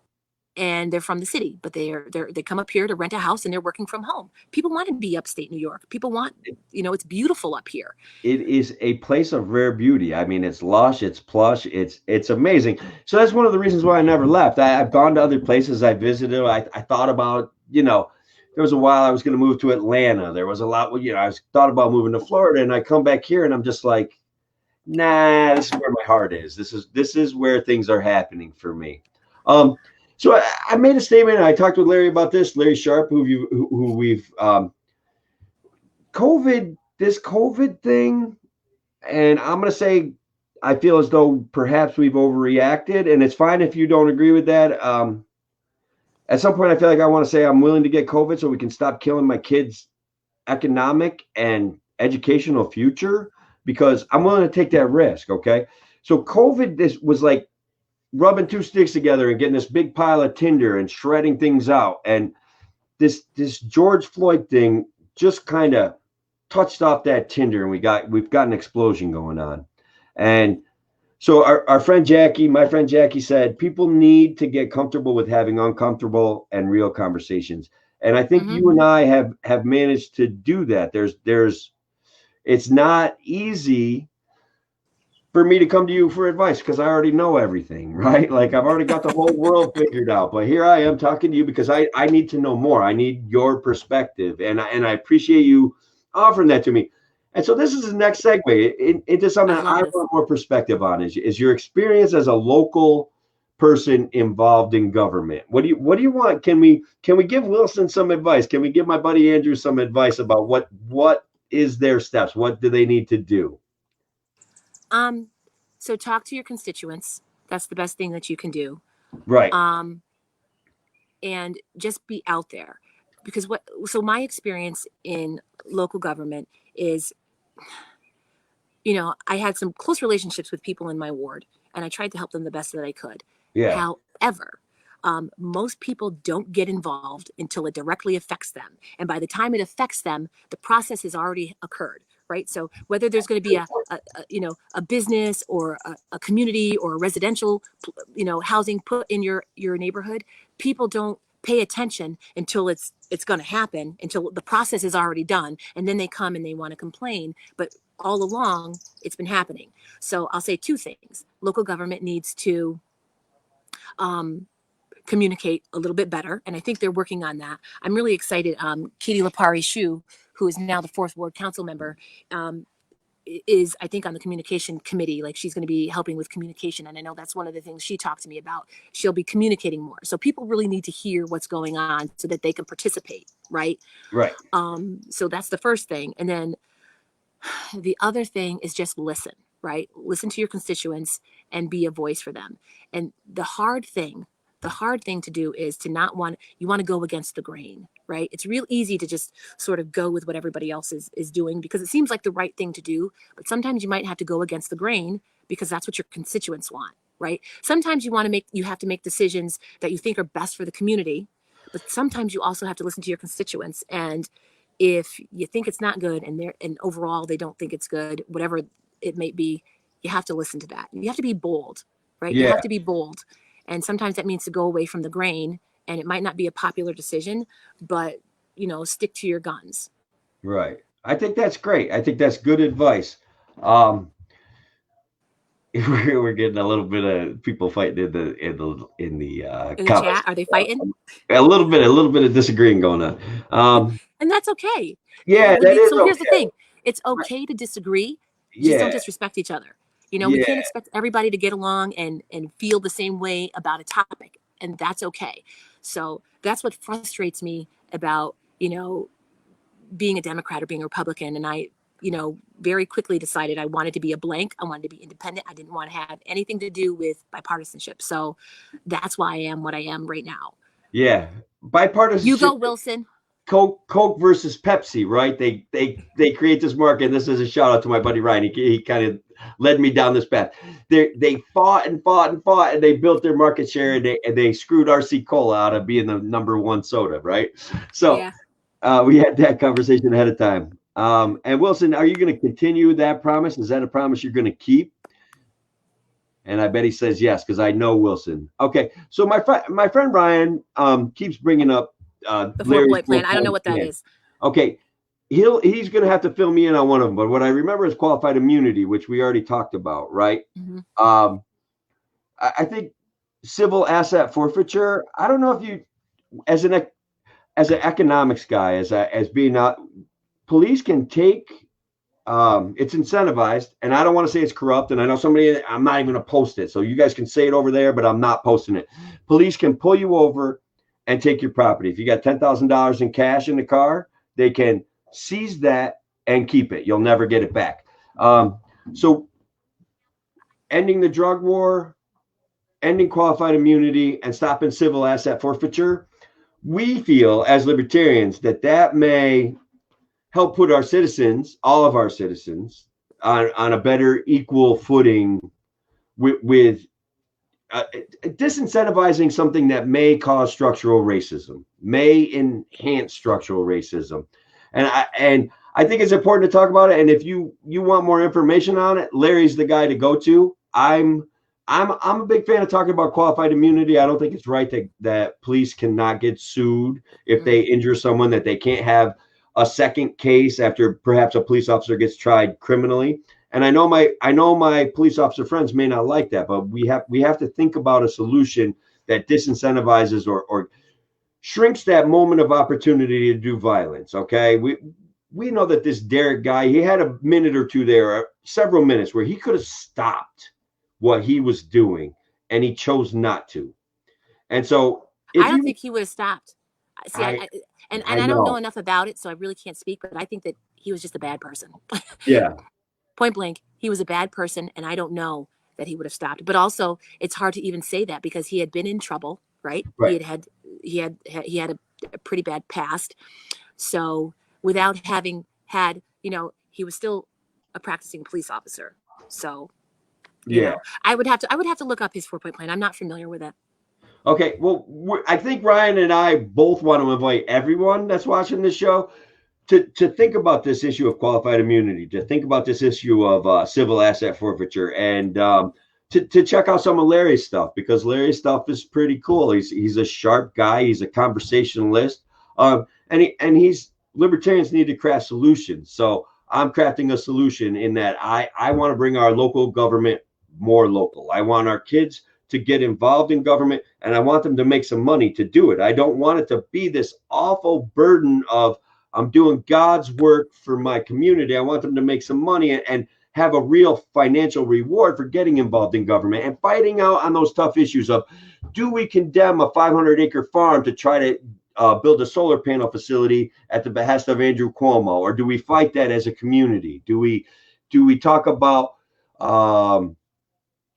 and they're from the city, but they come up here to rent a house and they're working from home. People want to be upstate New York. People want, it's beautiful up here. It is a place of rare beauty. I mean, it's lush, it's plush, it's amazing. So that's one of the reasons why I never left. I've gone to other places. I visited. I thought about, there was a while I was going to move to Atlanta. There was a lot, I thought about moving to Florida, and I come back here and I'm just like, nah, this is where my heart is. This is where things are happening for me. Um, so I made a statement. And I talked with Larry about this. Larry Sharp, who we've this COVID thing, and I'm going to say I feel as though perhaps we've overreacted, and it's fine if you don't agree with that. At some point, I feel like I want to say I'm willing to get COVID so we can stop killing my kids' economic and educational future, because I'm willing to take that risk. Okay. So COVID, this was like rubbing two sticks together and getting this big pile of tinder and shredding things out. And this George Floyd thing just kind of touched off that tinder, and we've got an explosion going on. And so our friend Jackie, my friend Jackie, said people need to get comfortable with having uncomfortable and real conversations. And I think you and I have managed to do that. It's not easy for me to come to you for advice because I already know everything, right? Like I've already got the whole world figured out. But here I am talking to you because I need to know more. I need your perspective, and I appreciate you offering that to me. And so this is the next segue into something I I love this. want more perspective on. Is your experience as a local person involved in government? What do you want? Can we give Wilson some advice? Can we give my buddy Andrew some advice about what is their steps? What do they need to do? So talk to your constituents. That's the best thing that you can do. Right. And just be out there, because so my experience in local government is, I had some close relationships with people in my ward, and I tried to help them the best that I could. Yeah. However, most people don't get involved until it directly affects them. And by the time it affects them, the process has already occurred, right? So whether there's going to be a business or a community or a residential, housing put in your neighborhood, people don't pay attention until it's going to happen, until the process is already done. And then they come and they want to complain. But all along, it's been happening. So I'll say two things. Local government needs to communicate a little bit better, and I think they're working on that. I'm really excited. Katie Lapari Shu, who is now the 4th Ward Council member, is, I think, on the communication committee. Like, she's going to be helping with communication, and I know that's one of the things she talked to me about. She'll be communicating more. So people really need to hear what's going on so that they can participate, right? Right. So that's the first thing. And then the other thing is just listen, right? Listen to your constituents and be a voice for them. And the hard thing to do is to not you want to go against the grain, right? It's real easy to just sort of go with what everybody else is doing because it seems like the right thing to do. But sometimes you might have to go against the grain because that's what your constituents want, right? Sometimes you have to make decisions that you think are best for the community, but sometimes you also have to listen to your constituents. And if you think it's not good and overall they don't think it's good, whatever it may be, you have to listen to that. You have to be bold, right? You Yeah. have to be bold. And sometimes that means to go away from the grain, and it might not be a popular decision, but stick to your guns. Right. I think that's great. I think that's good advice. We're getting a little bit of people fighting in the In the comments. chat, are they fighting? A little bit of disagreeing going on. And that's okay. Yeah, that is So here's the okay. thing. It's okay to disagree. Just don't Yeah. disrespect each other. We Yeah. can't expect everybody to get along and feel the same way about a topic, and that's okay. So that's what frustrates me about, being a Democrat or being a Republican. And I, very quickly decided I wanted to be a blank. I wanted to be independent. I didn't want to have anything to do with bipartisanship. So that's why I am what I am right now. Yeah. You Bipartisanship. go, Wilson. Coke versus Pepsi, right? They create this market. And this is a shout out to my buddy Ryan. He kind of led me down this path. They fought and fought and fought, and they built their market share, and they screwed RC Cola out of being the #1 soda, right? So yeah. We had that conversation ahead of time. And Wilson, are you going to continue that promise? Is that a promise you're going to keep? And I bet he says yes, because I know Wilson. Okay, so my friend Ryan keeps bringing up the 4-point plan. I don't know what that is. Okay, he's going to have to fill me in on one of them. But what I remember is qualified immunity, which we already talked about, right? Mm-hmm. I think civil asset forfeiture. I don't know if you, as an economics guy, as being police can take. It's incentivized, and I don't want to say it's corrupt. And I know somebody. I'm not even going to post it, so you guys can say it over there, but I'm not posting it. Police can pull you over and take your property. If you got $10,000 in cash in the car, they can seize that and keep it. You'll never get it back. So ending the drug war, ending qualified immunity, and stopping civil asset forfeiture, we feel as libertarians that may help put our citizens, all of our citizens, on a better equal footing with disincentivizing something that may cause structural racism, may enhance structural racism. And I think it's important to talk about it. And if you want more information on it, Larry's the guy to go to. I'm a big fan of talking about qualified immunity. I don't think it's right that police cannot get sued if they injure someone, that they can't have a second case after perhaps a police officer gets tried criminally. And I know my police officer friends may not like that, but we have to think about a solution that disincentivizes or shrinks that moment of opportunity to do violence. Okay, we know that this Derek guy, he had a minute or two there, several minutes where he could have stopped what he was doing, and he chose not to. And so I don't think he would have stopped. See, I don't know enough about it, so I really can't speak, but I think that he was just a bad person. Yeah. Point blank, he was a bad person, and I don't know that he would have stopped. But also, it's hard to even say that because he had been in trouble, right? He had a pretty bad past. So without having had, he was still a practicing police officer. So, I would have to look up his 4-point plan. I'm not familiar with it. Okay, well, I think Ryan and I both want to invite everyone that's watching this show to think about this issue of qualified immunity, to think about this issue of civil asset forfeiture, and to check out some of Larry's stuff, because Larry's stuff is pretty cool. He's a sharp guy. He's a conversationalist, and he's libertarians need to craft solutions. So I'm crafting a solution in that I want to bring our local government more local. I want our kids to get involved in government, and I want them to make some money to do it. I don't want it to be this awful burden of I'm doing God's work for my community. I want them to make some money and have a real financial reward for getting involved in government and fighting out on those tough issues of, do we condemn a 500-acre farm to try to build a solar panel facility at the behest of Andrew Cuomo, or do we fight that as a community? Do we talk about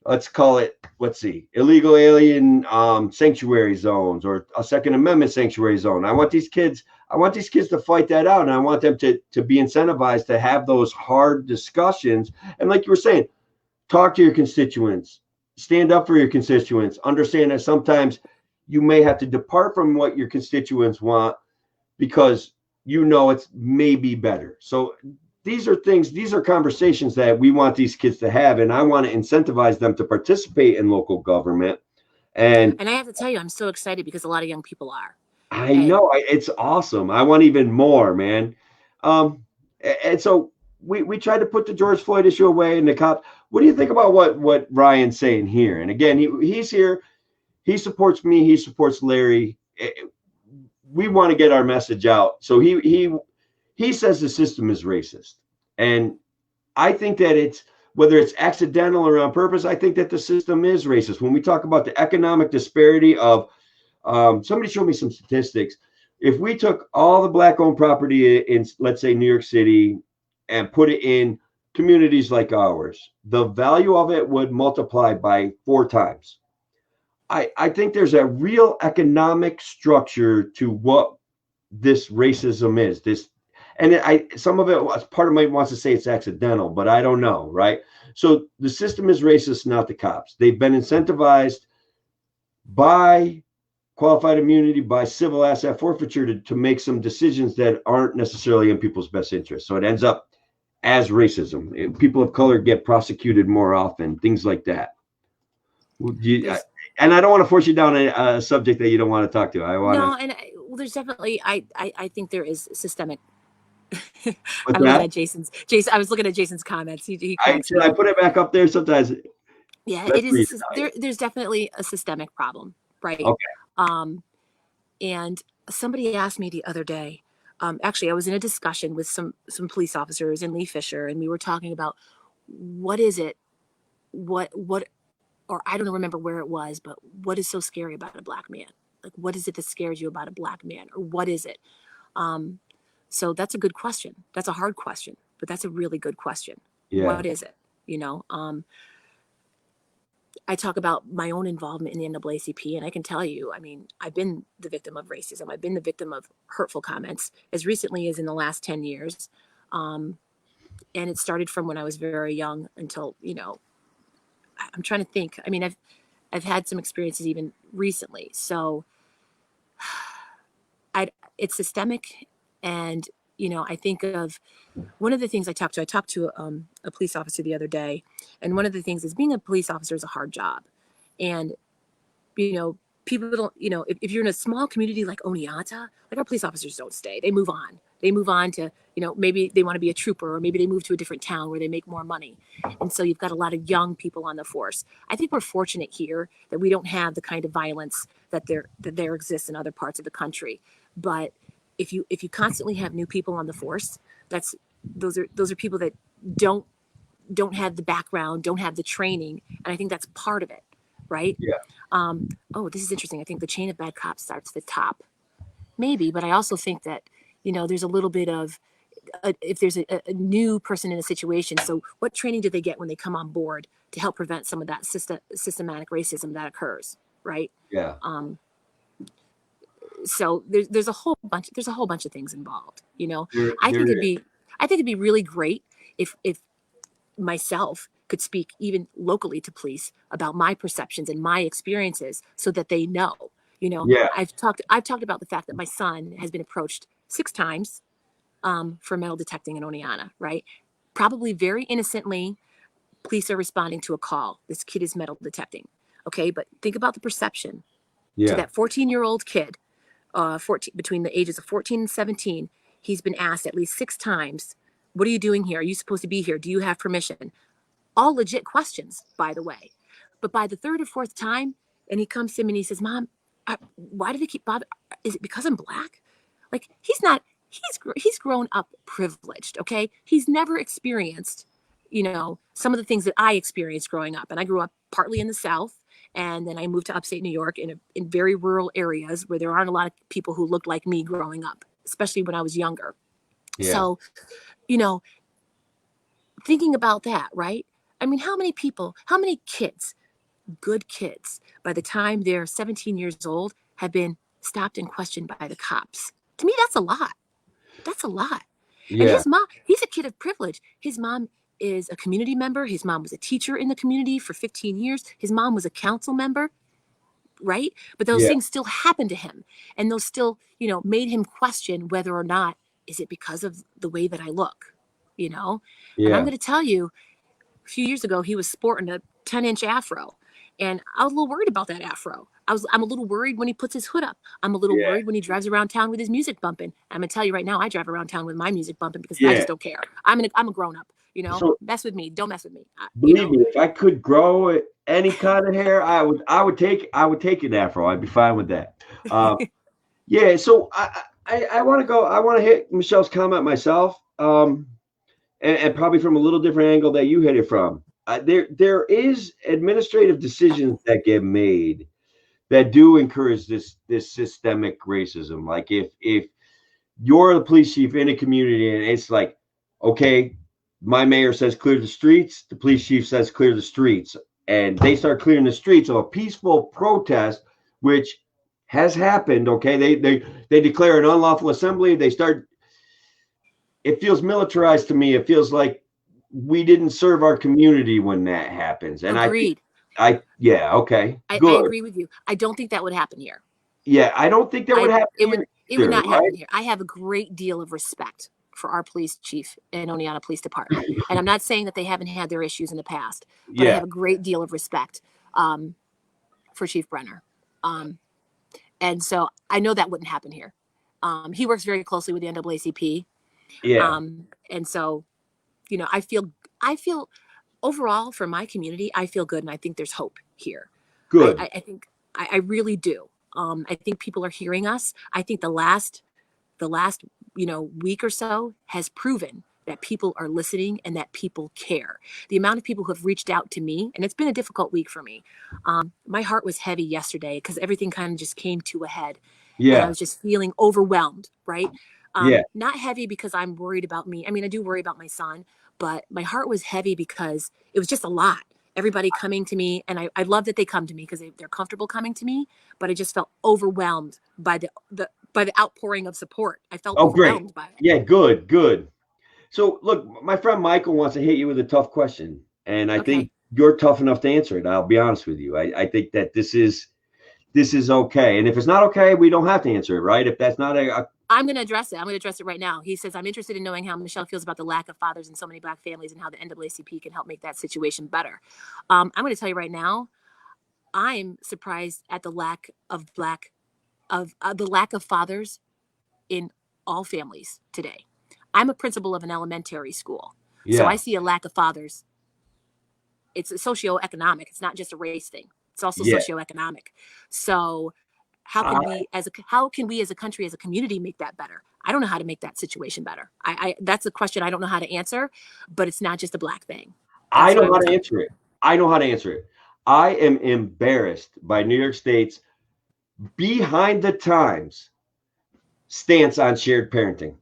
let's call it, illegal alien sanctuary zones, or a Second Amendment sanctuary zone? I want these kids to fight that out, and I want them to be incentivized to have those hard discussions. And like you were saying, talk to your constituents, stand up for your constituents, understand that sometimes you may have to depart from what your constituents want because it's maybe better. So these are conversations that we want these kids to have, and I want to incentivize them to participate in local government. And I have to tell you, I'm so excited because a lot of young people are. I know, it's awesome. I want even more, man. And so we tried to put the George Floyd issue away, and the cops. What do you think about what Ryan's saying here? And again, he's here. He supports me. He supports Larry. We want to get our message out. So he says the system is racist. And I think that whether it's accidental or on purpose, I think that the system is racist. When we talk about the economic disparity of, somebody showed me some statistics. if we took all the black-owned property in, let's say, New York City, and put it in communities like ours, the value of it would multiply by 4 times. I think there's a real economic structure to what this racism is. And some of it, part of me wants to say it's accidental, but I don't know, right? So the system is racist, not the cops. They've been incentivized by qualified immunity, by civil asset forfeiture to make some decisions that aren't necessarily in people's best interest. So it ends up as racism. People of color get prosecuted more often, things like that. And I don't want to force you down a subject that you don't want to talk to. Well, there's definitely, I think there is systemic. I'm looking at I was looking at Jason's comments. Should I put it back up there sometimes? Yeah, it is. There's definitely a systemic problem, right? Okay. And somebody asked me the other day, actually, I was in a discussion with some police officers in Lee Fisher, and we were talking about what is it, or I don't remember where it was, but what is so scary about a black man? Like, what is it that scares you about a black man, or what is it? So that's a good question. That's a hard question, but that's a really good question. Yeah. What is it? I talk about my own involvement in the NAACP, and I can tell you, I mean, I've been the victim of racism. I've been the victim of hurtful comments as recently as in the last 10 years. And it started from when I was very young until, I'm trying to think. I mean, I've had some experiences even recently. So it's systemic. And, I think of one of the things I talked to a police officer the other day. And one of the things is being a police officer is a hard job. And, people don't, if you're in a small community like Oneonta, like our police officers don't stay. They move on. They move on to, maybe they want to be a trooper, or maybe they move to a different town where they make more money. And so you've got a lot of young people on the force. I think we're fortunate here that we don't have the kind of violence that there exists in other parts of the country. But if you constantly have new people on the force, those are people that don't have the background, don't have the training, and I think that's part of it, right? Yeah. This is interesting. I think the chain of bad cops starts at the top, maybe, but I also think that there's a little bit of if there's a new person in a situation. So what training do they get when they come on board to help prevent some of that systematic racism that occurs, right? Yeah. So there's a whole bunch of things involved. I think it'd be really great if myself could speak even locally to police about my perceptions and my experiences, so that they know. Yeah. I've talked about the fact that my son has been approached 6 times for metal detecting in Oneonta, right? Probably very innocently. Police are responding to a call. This kid is metal detecting. Okay, but think about the perception to that 14-year-old kid. 14, between the ages of 14 and 17, he's been asked at least 6 times, what are you doing here? Are you supposed to be here? Do you have permission? All legit questions, by the way. But by the 3rd or 4th time, and he comes to him and he says, Mom, why do they keep bothering? Is it because I'm black? Like, he's grown up privileged, okay? He's never experienced, some of the things that I experienced growing up. And I grew up partly in the South. And then I moved to upstate New York in very rural areas where there aren't a lot of people who looked like me growing up, especially when I was younger. Yeah. So, thinking about that, right? I mean, how many kids, good kids, by the time they're 17 years old, have been stopped and questioned by the cops? To me, that's a lot. That's a lot. Yeah. And his mom, he's a kid of privilege. His mom is a community member. His mom was a teacher in the community for 15 years. His mom was a council member, right? But those things still happened to him. And those still, made him question whether or not, is it because of the way that I look, And I'm going to tell you, a few years ago, he was sporting a 10-inch afro. And I was a little worried about that afro. I'm a little worried when he puts his hood up. I'm a little worried when he drives around town with his music bumping. I'm going to tell you right now, I drive around town with my music bumping because I just don't care. I'm a grown up. So, mess with me. Don't mess with me. Believe me, if I could grow any kind of hair, I would take an afro. I'd be fine with that. So I want to go. I want to hit Michelle's comment myself, and probably from a little different angle that you hit it from. There is administrative decisions that get made that do encourage this systemic racism. Like if you're the police chief in a community and it's like, okay, my mayor says clear the streets, the police chief says clear the streets, and they start clearing the streets of a peaceful protest, which has happened. Okay, they declare an unlawful assembly. They start. It feels militarized to me. It feels like we didn't serve our community when that happens. And Agreed. yeah, okay, I good. agree with you. I don't think that would happen here. Yeah, I don't think that would happen. It would not happen here. I have a great deal of respect for our police chief and Oneonta Police Department. And I'm not saying that they haven't had their issues in the past, but I have a great deal of respect for Chief Brenner. And so I know that wouldn't happen here. He works very closely with the NAACP. Yeah. And so, you know, I feel overall for my community, I feel good. And I think there's hope here. Good. I think I really do. I think people are hearing us. I think the last, week or so has proven that people are listening and that people care. The amount of people who have reached out to me, and it's been a difficult week for me. My heart was heavy yesterday because everything kind of just came to a head. Yeah. And I was just feeling overwhelmed, right? Not heavy because I'm worried about me. I mean, I do worry about my son, but my heart was heavy because it was just a lot. Everybody coming to me, and I love that they come to me because they're comfortable coming to me, but I just felt overwhelmed by the outpouring of support. I felt overwhelmed by it. Yeah, good. So look, my friend Michael wants to hit you with a tough question, and I think you're tough enough to answer it. I'll be honest with you. I think that this is okay, and if it's not okay, we don't have to answer it, right? If that's not I'm going to address it. I'm going to address it right now. He says, I'm interested in knowing how Michelle feels about the lack of fathers in so many Black families and how the NAACP can help make that situation better. I'm going to tell you right now, I'm surprised at the lack of fathers in all families today. I'm a principal of an elementary school. Yeah. So I see a lack of fathers. It's a socioeconomic. It's not just a race thing. It's also socioeconomic. So how can we as a country, as a community, make that better? I don't know how to make that situation better. That's a question I don't know how to answer, but it's not just a Black thing. I know how to answer it. I am embarrassed by New York State's behind the times stance on shared parenting.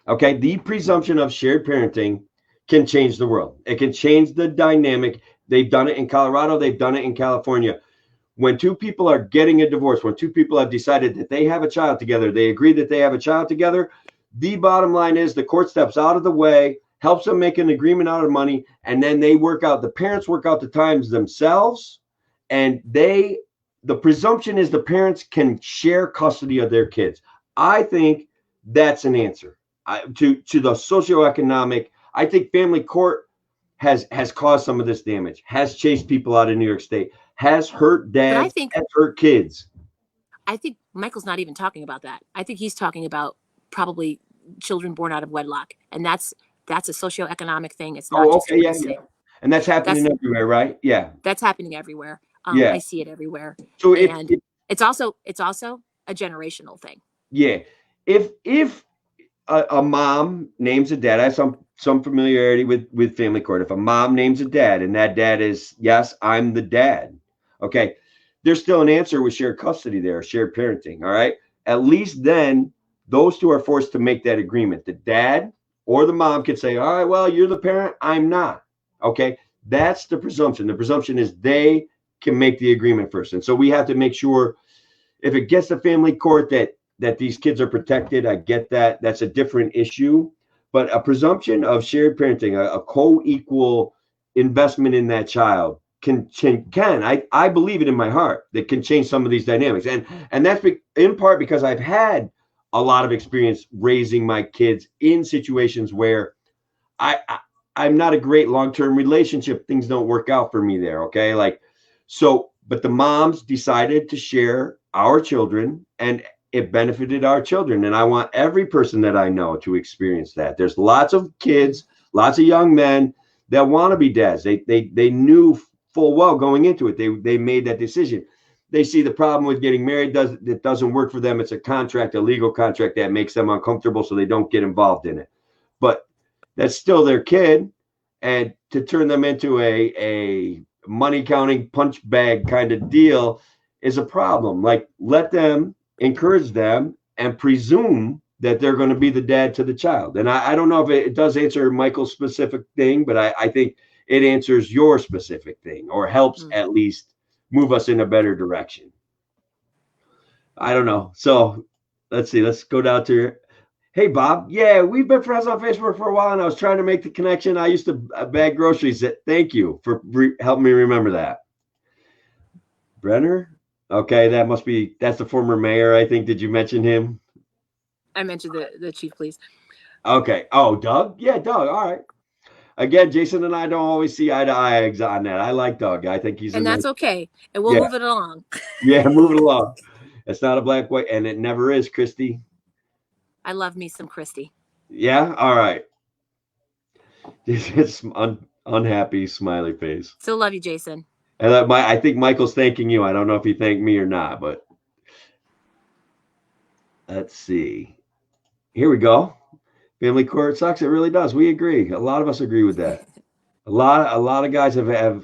Okay, the presumption of shared parenting can change the world. It can change the dynamic. They've done it in Colorado. They've done it in California. When two people are getting a divorce, when two people have decided that they have a child together, they agree that they have a child together, the bottom line is the court steps out of the way, helps them make an agreement out of money, and then the parents work out the times themselves, and the presumption is the parents can share custody of their kids. I think that's an answer to the socioeconomic. I think family court has caused some of this damage, has chased people out of New York State, has hurt dads, has hurt kids. I think Michael's not even talking about that. I think he's talking about probably children born out of wedlock, and that's a socioeconomic thing. It's not just a race thing. And that's happening everywhere, right? Yeah, that's happening everywhere. I see it everywhere. So it's also a generational thing. Yeah, if a mom names a dad, I have some familiarity with family court. If a mom names a dad and that dad is, yes, I'm the dad. Okay, there's still an answer with shared custody there, shared parenting. All right, at least then those two are forced to make that agreement. The dad or the mom could say, all right, well, you're the parent, I'm not. Okay, that's the presumption. The presumption is they can make the agreement first. And so we have to make sure if it gets to family court that these kids are protected. I get that. That's a different issue. But a presumption of shared parenting, a co-equal investment in that child can I believe it in my heart, that can change some of these dynamics. And that's in part because I've had a lot of experience raising my kids in situations where I'm not a great long-term relationship. Things don't work out for me there. Okay. But the moms decided to share our children, and it benefited our children. And I want every person that I know to experience that. There's lots of kids, lots of young men that want to be dads. They knew full well going into it. They made that decision. They see the problem with getting married. It doesn't work for them. It's a legal contract that makes them uncomfortable, so they don't get involved in it. But that's still their kid. And to turn them into a money counting punch bag kind of deal, is a problem. Like, let them encourage them and presume that they're going to be the dad to the child. And I don't know if it does answer Michael's specific thing, but I think it answers your specific thing, or helps at least move us in a better direction. I don't know. So let's see. Let's go down to, hey, Bob. Yeah, we've been friends on Facebook for a while, and I was trying to make the connection. I used to bag groceries. Thank you for helping me remember that. Brenner? Okay, that's the former mayor, I think. Did you mention him? I mentioned the chief, please. Okay. Oh, Doug? Yeah, Doug. All right. Again, Jason and I don't always see eye to eye on that. I like Doug. I think he's and that's okay. And we'll move it along. Yeah, move it along. It's not a black white, and it never is, Christy. I love me some Christy. Yeah. All right. It's unhappy smiley face. Still love you, Jason. And I think Michael's thanking you. I don't know if he thanked me or not, but let's see. Here we go. Family court sucks. It really does. We agree. A lot of us agree with that. A lot of guys have a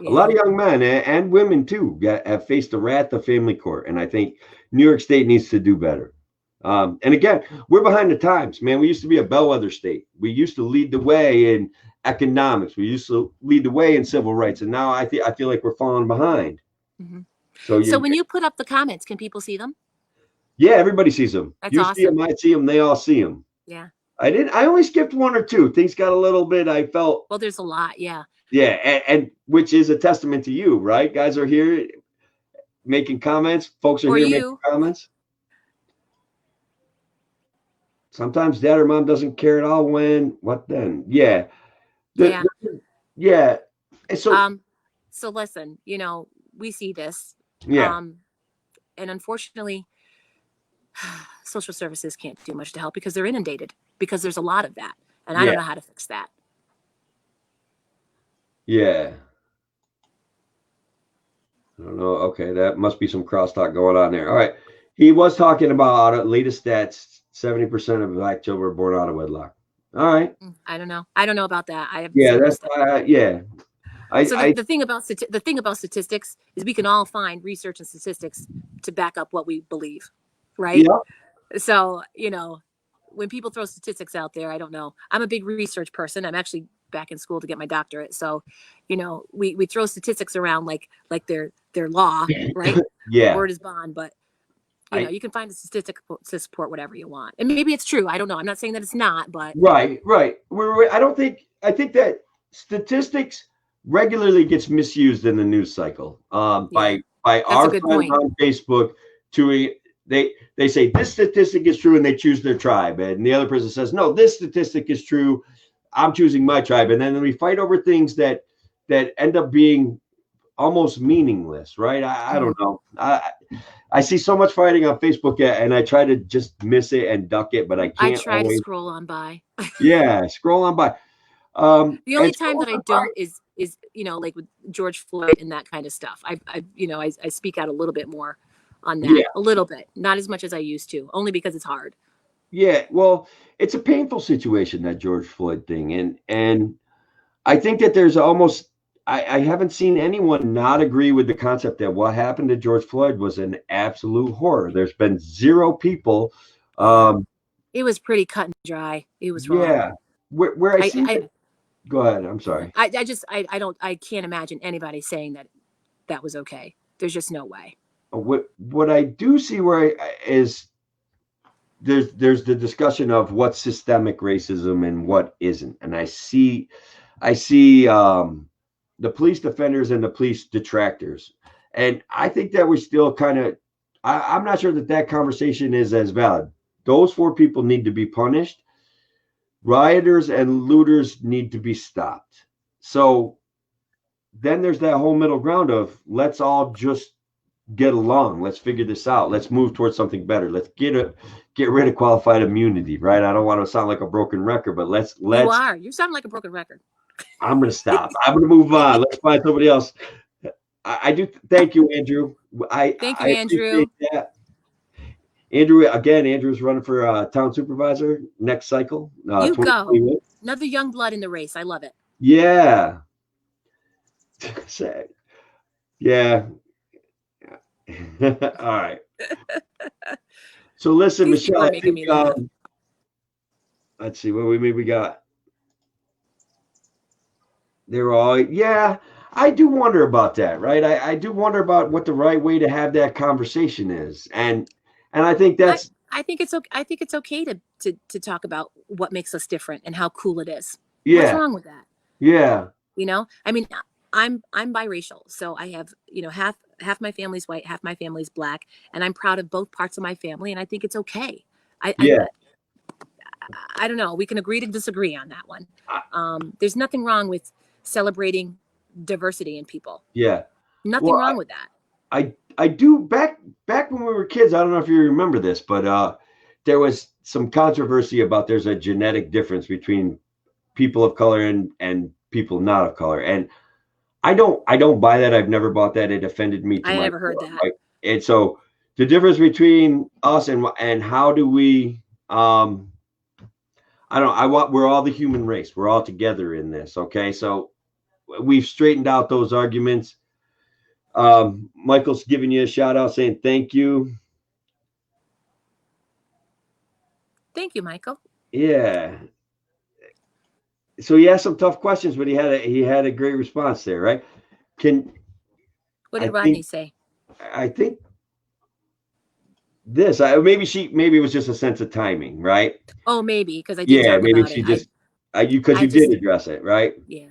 lot of young men and women too have faced the wrath of family court, and I think New York State needs to do better. And again, we're behind the times, man. We used to be a bellwether state. We used to lead the way in economics. We used to lead the way in civil rights, and now I feel like we're falling behind. Mm-hmm. So when you put up the comments, can people see them? Yeah, everybody sees them. That's you awesome. See them, I see them. They all see them. Yeah. I only skipped one or two. Things got a little bit. I felt. Well, there's a lot. Yeah. Yeah, and which is a testament to you, right? Guys are here making comments. Folks are here making comments. Sometimes dad or mom doesn't care at all. What then? Yeah. Yeah. So listen, we see this. Yeah. And unfortunately, social services can't do much to help because they're inundated, because there's a lot of that. And I don't know how to fix that. Yeah. I don't know. Okay. That must be some crosstalk going on there. All right. He was talking about latest stats. 70% of black children were born out of wedlock. All right. I don't know. I don't know about that. I have the thing about statistics is we can all find research and statistics to back up what we believe, right? Yeah. So when people throw statistics out there, I don't know. I'm a big research person. I'm actually back in school to get my doctorate. So, we throw statistics around like they're law, right? Yeah. Word is bond, but you can find a statistic to support whatever you want. And maybe it's true. I don't know. I'm not saying that it's not, but. Right. I think that statistics regularly gets misused in the news cycle by our friends on Facebook. They say this statistic is true and they choose their tribe. And the other person says, no, this statistic is true. I'm choosing my tribe. And then we fight over things that end up being almost meaningless, right? I don't know. I see so much fighting on Facebook, and I try to just miss it and duck it, but I can't. I try to scroll on by. Yeah, scroll on by. The only time that I don't is like with George Floyd and that kind of stuff. I speak out a little bit more on that, a little bit, not as much as I used to, only because it's hard. Yeah, well, it's a painful situation, that George Floyd thing, and I think that there's almost. I haven't seen anyone not agree with the concept that what happened to George Floyd was an absolute horror. There's been zero people. It was pretty cut and dry. It was wrong. Yeah. Where I see. Go ahead. I'm sorry. I can't imagine anybody saying that was okay. There's just no way. What I do see is there's the discussion of what's systemic racism and what isn't, and I see the police defenders and the police detractors. And I think that we still kind of, I'm not sure that conversation is as valid. Those 4 people need to be punished. Rioters and looters need to be stopped. So then there's that whole middle ground of let's all just get along. Let's figure this out. Let's move towards something better. Let's get rid of qualified immunity, right? I don't want to sound like a broken record, but let's. You sound like a broken record. I'm going to stop. I'm going to move on. Let's find somebody else. I do. Thank you, Andrew. Thank you, Andrew. Andrew's running for town supervisor next cycle. You go. Another young blood in the race. I love it. Yeah. Yeah. All right. So listen, These people Michelle, are I making think me laugh. let's see what we maybe got. They're all, yeah. I do wonder about that, right? I do wonder about what the right way to have that conversation is, and I think I, that's I think it's okay. I think it's okay to talk about what makes us different and how cool it is. What's yeah, wrong with that? yeah, You know, I mean, I'm biracial, so I have, you know, half my family's white, half my family's black, and I'm proud of both parts of my family, and I think it's okay. I I, yeah, I don't know. We can agree to disagree on that one. I- There's nothing wrong with celebrating diversity in people. yeah. Nothing Well, wrong with that. I do back when we were kids. I don't know if you remember this, but there was some controversy about there's a genetic difference between people of color and people not of color, and I don't buy that. I've never bought that. It offended me to I my never heard core, that. right? And so the difference between us and how do we I don't I want we're all the human race. We're all together in this, okay? So we've straightened out those arguments. Michael's giving you a shout out saying thank you. Thank you, Michael. Yeah. So he asked some tough questions, but he had a great response there, right? Can What I did Rodney think say? I think this maybe it was just a sense of timing, right? Oh, maybe because I did Yeah, talk maybe about it. she just because I you did just, address it, right? yeah.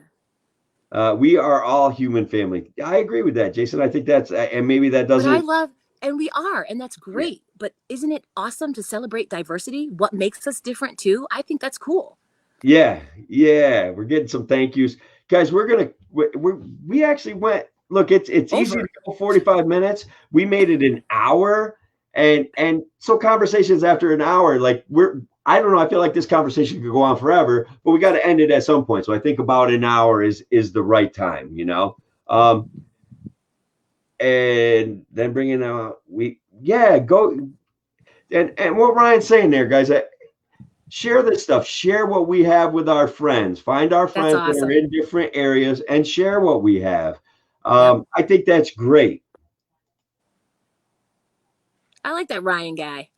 We are all human family. I agree with that, Jason. I think that's and maybe that But I doesn't. love, and we are, and that's Yeah, great. But isn't it awesome to celebrate diversity? What makes us different too? I think that's cool. yeah, yeah. We're getting some thank yous, guys. We actually went. Look, it's easy to Over. go 45 minutes. We made it an hour, and so conversations after an hour, like I don't know. I feel like this conversation could go on forever, but we got to end it at some point. So I think about an hour is the right time, you know. And then bringing out go and what Ryan's saying there, guys. Share this stuff. Share what we have with our friends. Find our That's friends that are awesome. in different areas and share what we have. Yep. I think that's great. I like that Ryan guy.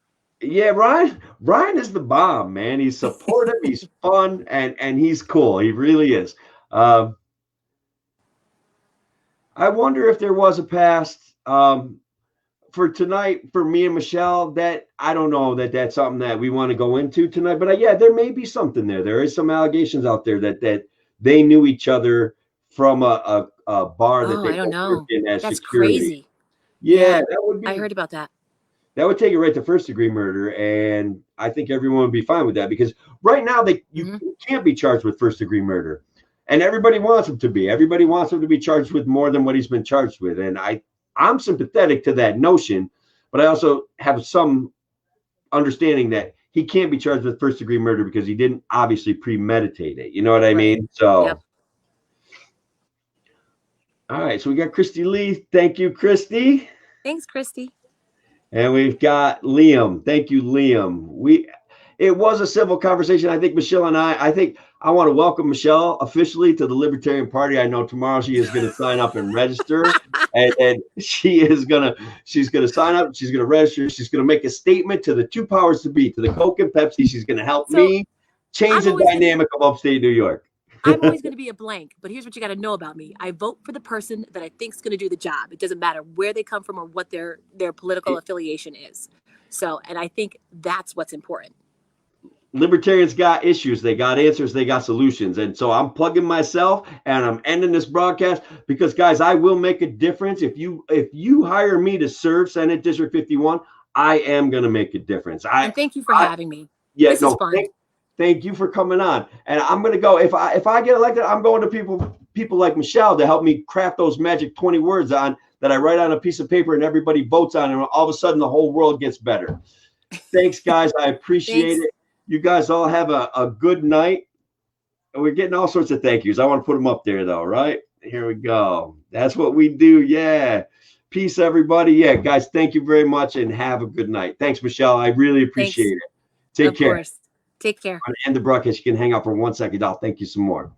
Yeah, Ryan is the bomb, man. He's supportive, he's fun, and he's cool. He really is. Um, I wonder if there was a past for tonight for me and Michelle. That I don't know that's something that we want to go into tonight. But yeah, there may be something there. There is some allegations out there that they knew each other from a bar that Oh, they I don't both worked know. in as That's security. crazy. Yeah, Yeah, I heard about that. that would take it right to first degree murder, and I think everyone would be fine with that because right now you Hmm. can't be charged with first degree murder, and everybody wants him to be. Everybody wants him to be charged with more than what he's been charged with, and I'm sympathetic to that notion, but I also have some understanding that he can't be charged with first degree murder because he didn't obviously premeditate it. You know what I Right. mean? So, Yep. all right. So we got Christy Lee. Thank you, Christy. Thanks, Christy. And we've got Liam. Thank you, Liam. It was a civil conversation. I think Michelle and I think I want to welcome Michelle officially to the Libertarian Party. I know tomorrow she is going to sign up and register. And she's gonna sign up, she's gonna register, she's gonna make a statement to the two powers to be, to the Coke and Pepsi. She's gonna help So me change I'm the always gonna dynamic of upstate New York. I'm always gonna be a blank. But here's what you got to know about me. I vote for the person that I think's gonna do the job. It doesn't matter where they come from or what their political affiliation is. So, and I think that's what's important. Libertarians got issues, they got answers, they got solutions. And so I'm plugging myself and I'm ending this broadcast because guys, I will make a difference. If you hire me to serve Senate District 51, I am going to make a difference. And thank you for I having me. yeah, This is no, fun. thank you for coming on. And I'm going to go if I get elected, I'm going to people like Michelle to help me craft those magic 20 words on that I write on a piece of paper and everybody votes on, and all of a sudden the whole world gets better. Thanks, guys. I appreciate Thanks. it. You guys all have a good night. We're getting all sorts of thank yous. I want to put them up there, though, right? Here we go. That's what we do. Yeah. Peace, everybody. Yeah, guys, thank you very much and have a good night. Thanks, Michelle. I really appreciate Thanks. it. Take Of care. course. Take care. I'm going to end the broadcast. You can hang out for 1 second. I'll thank you some more.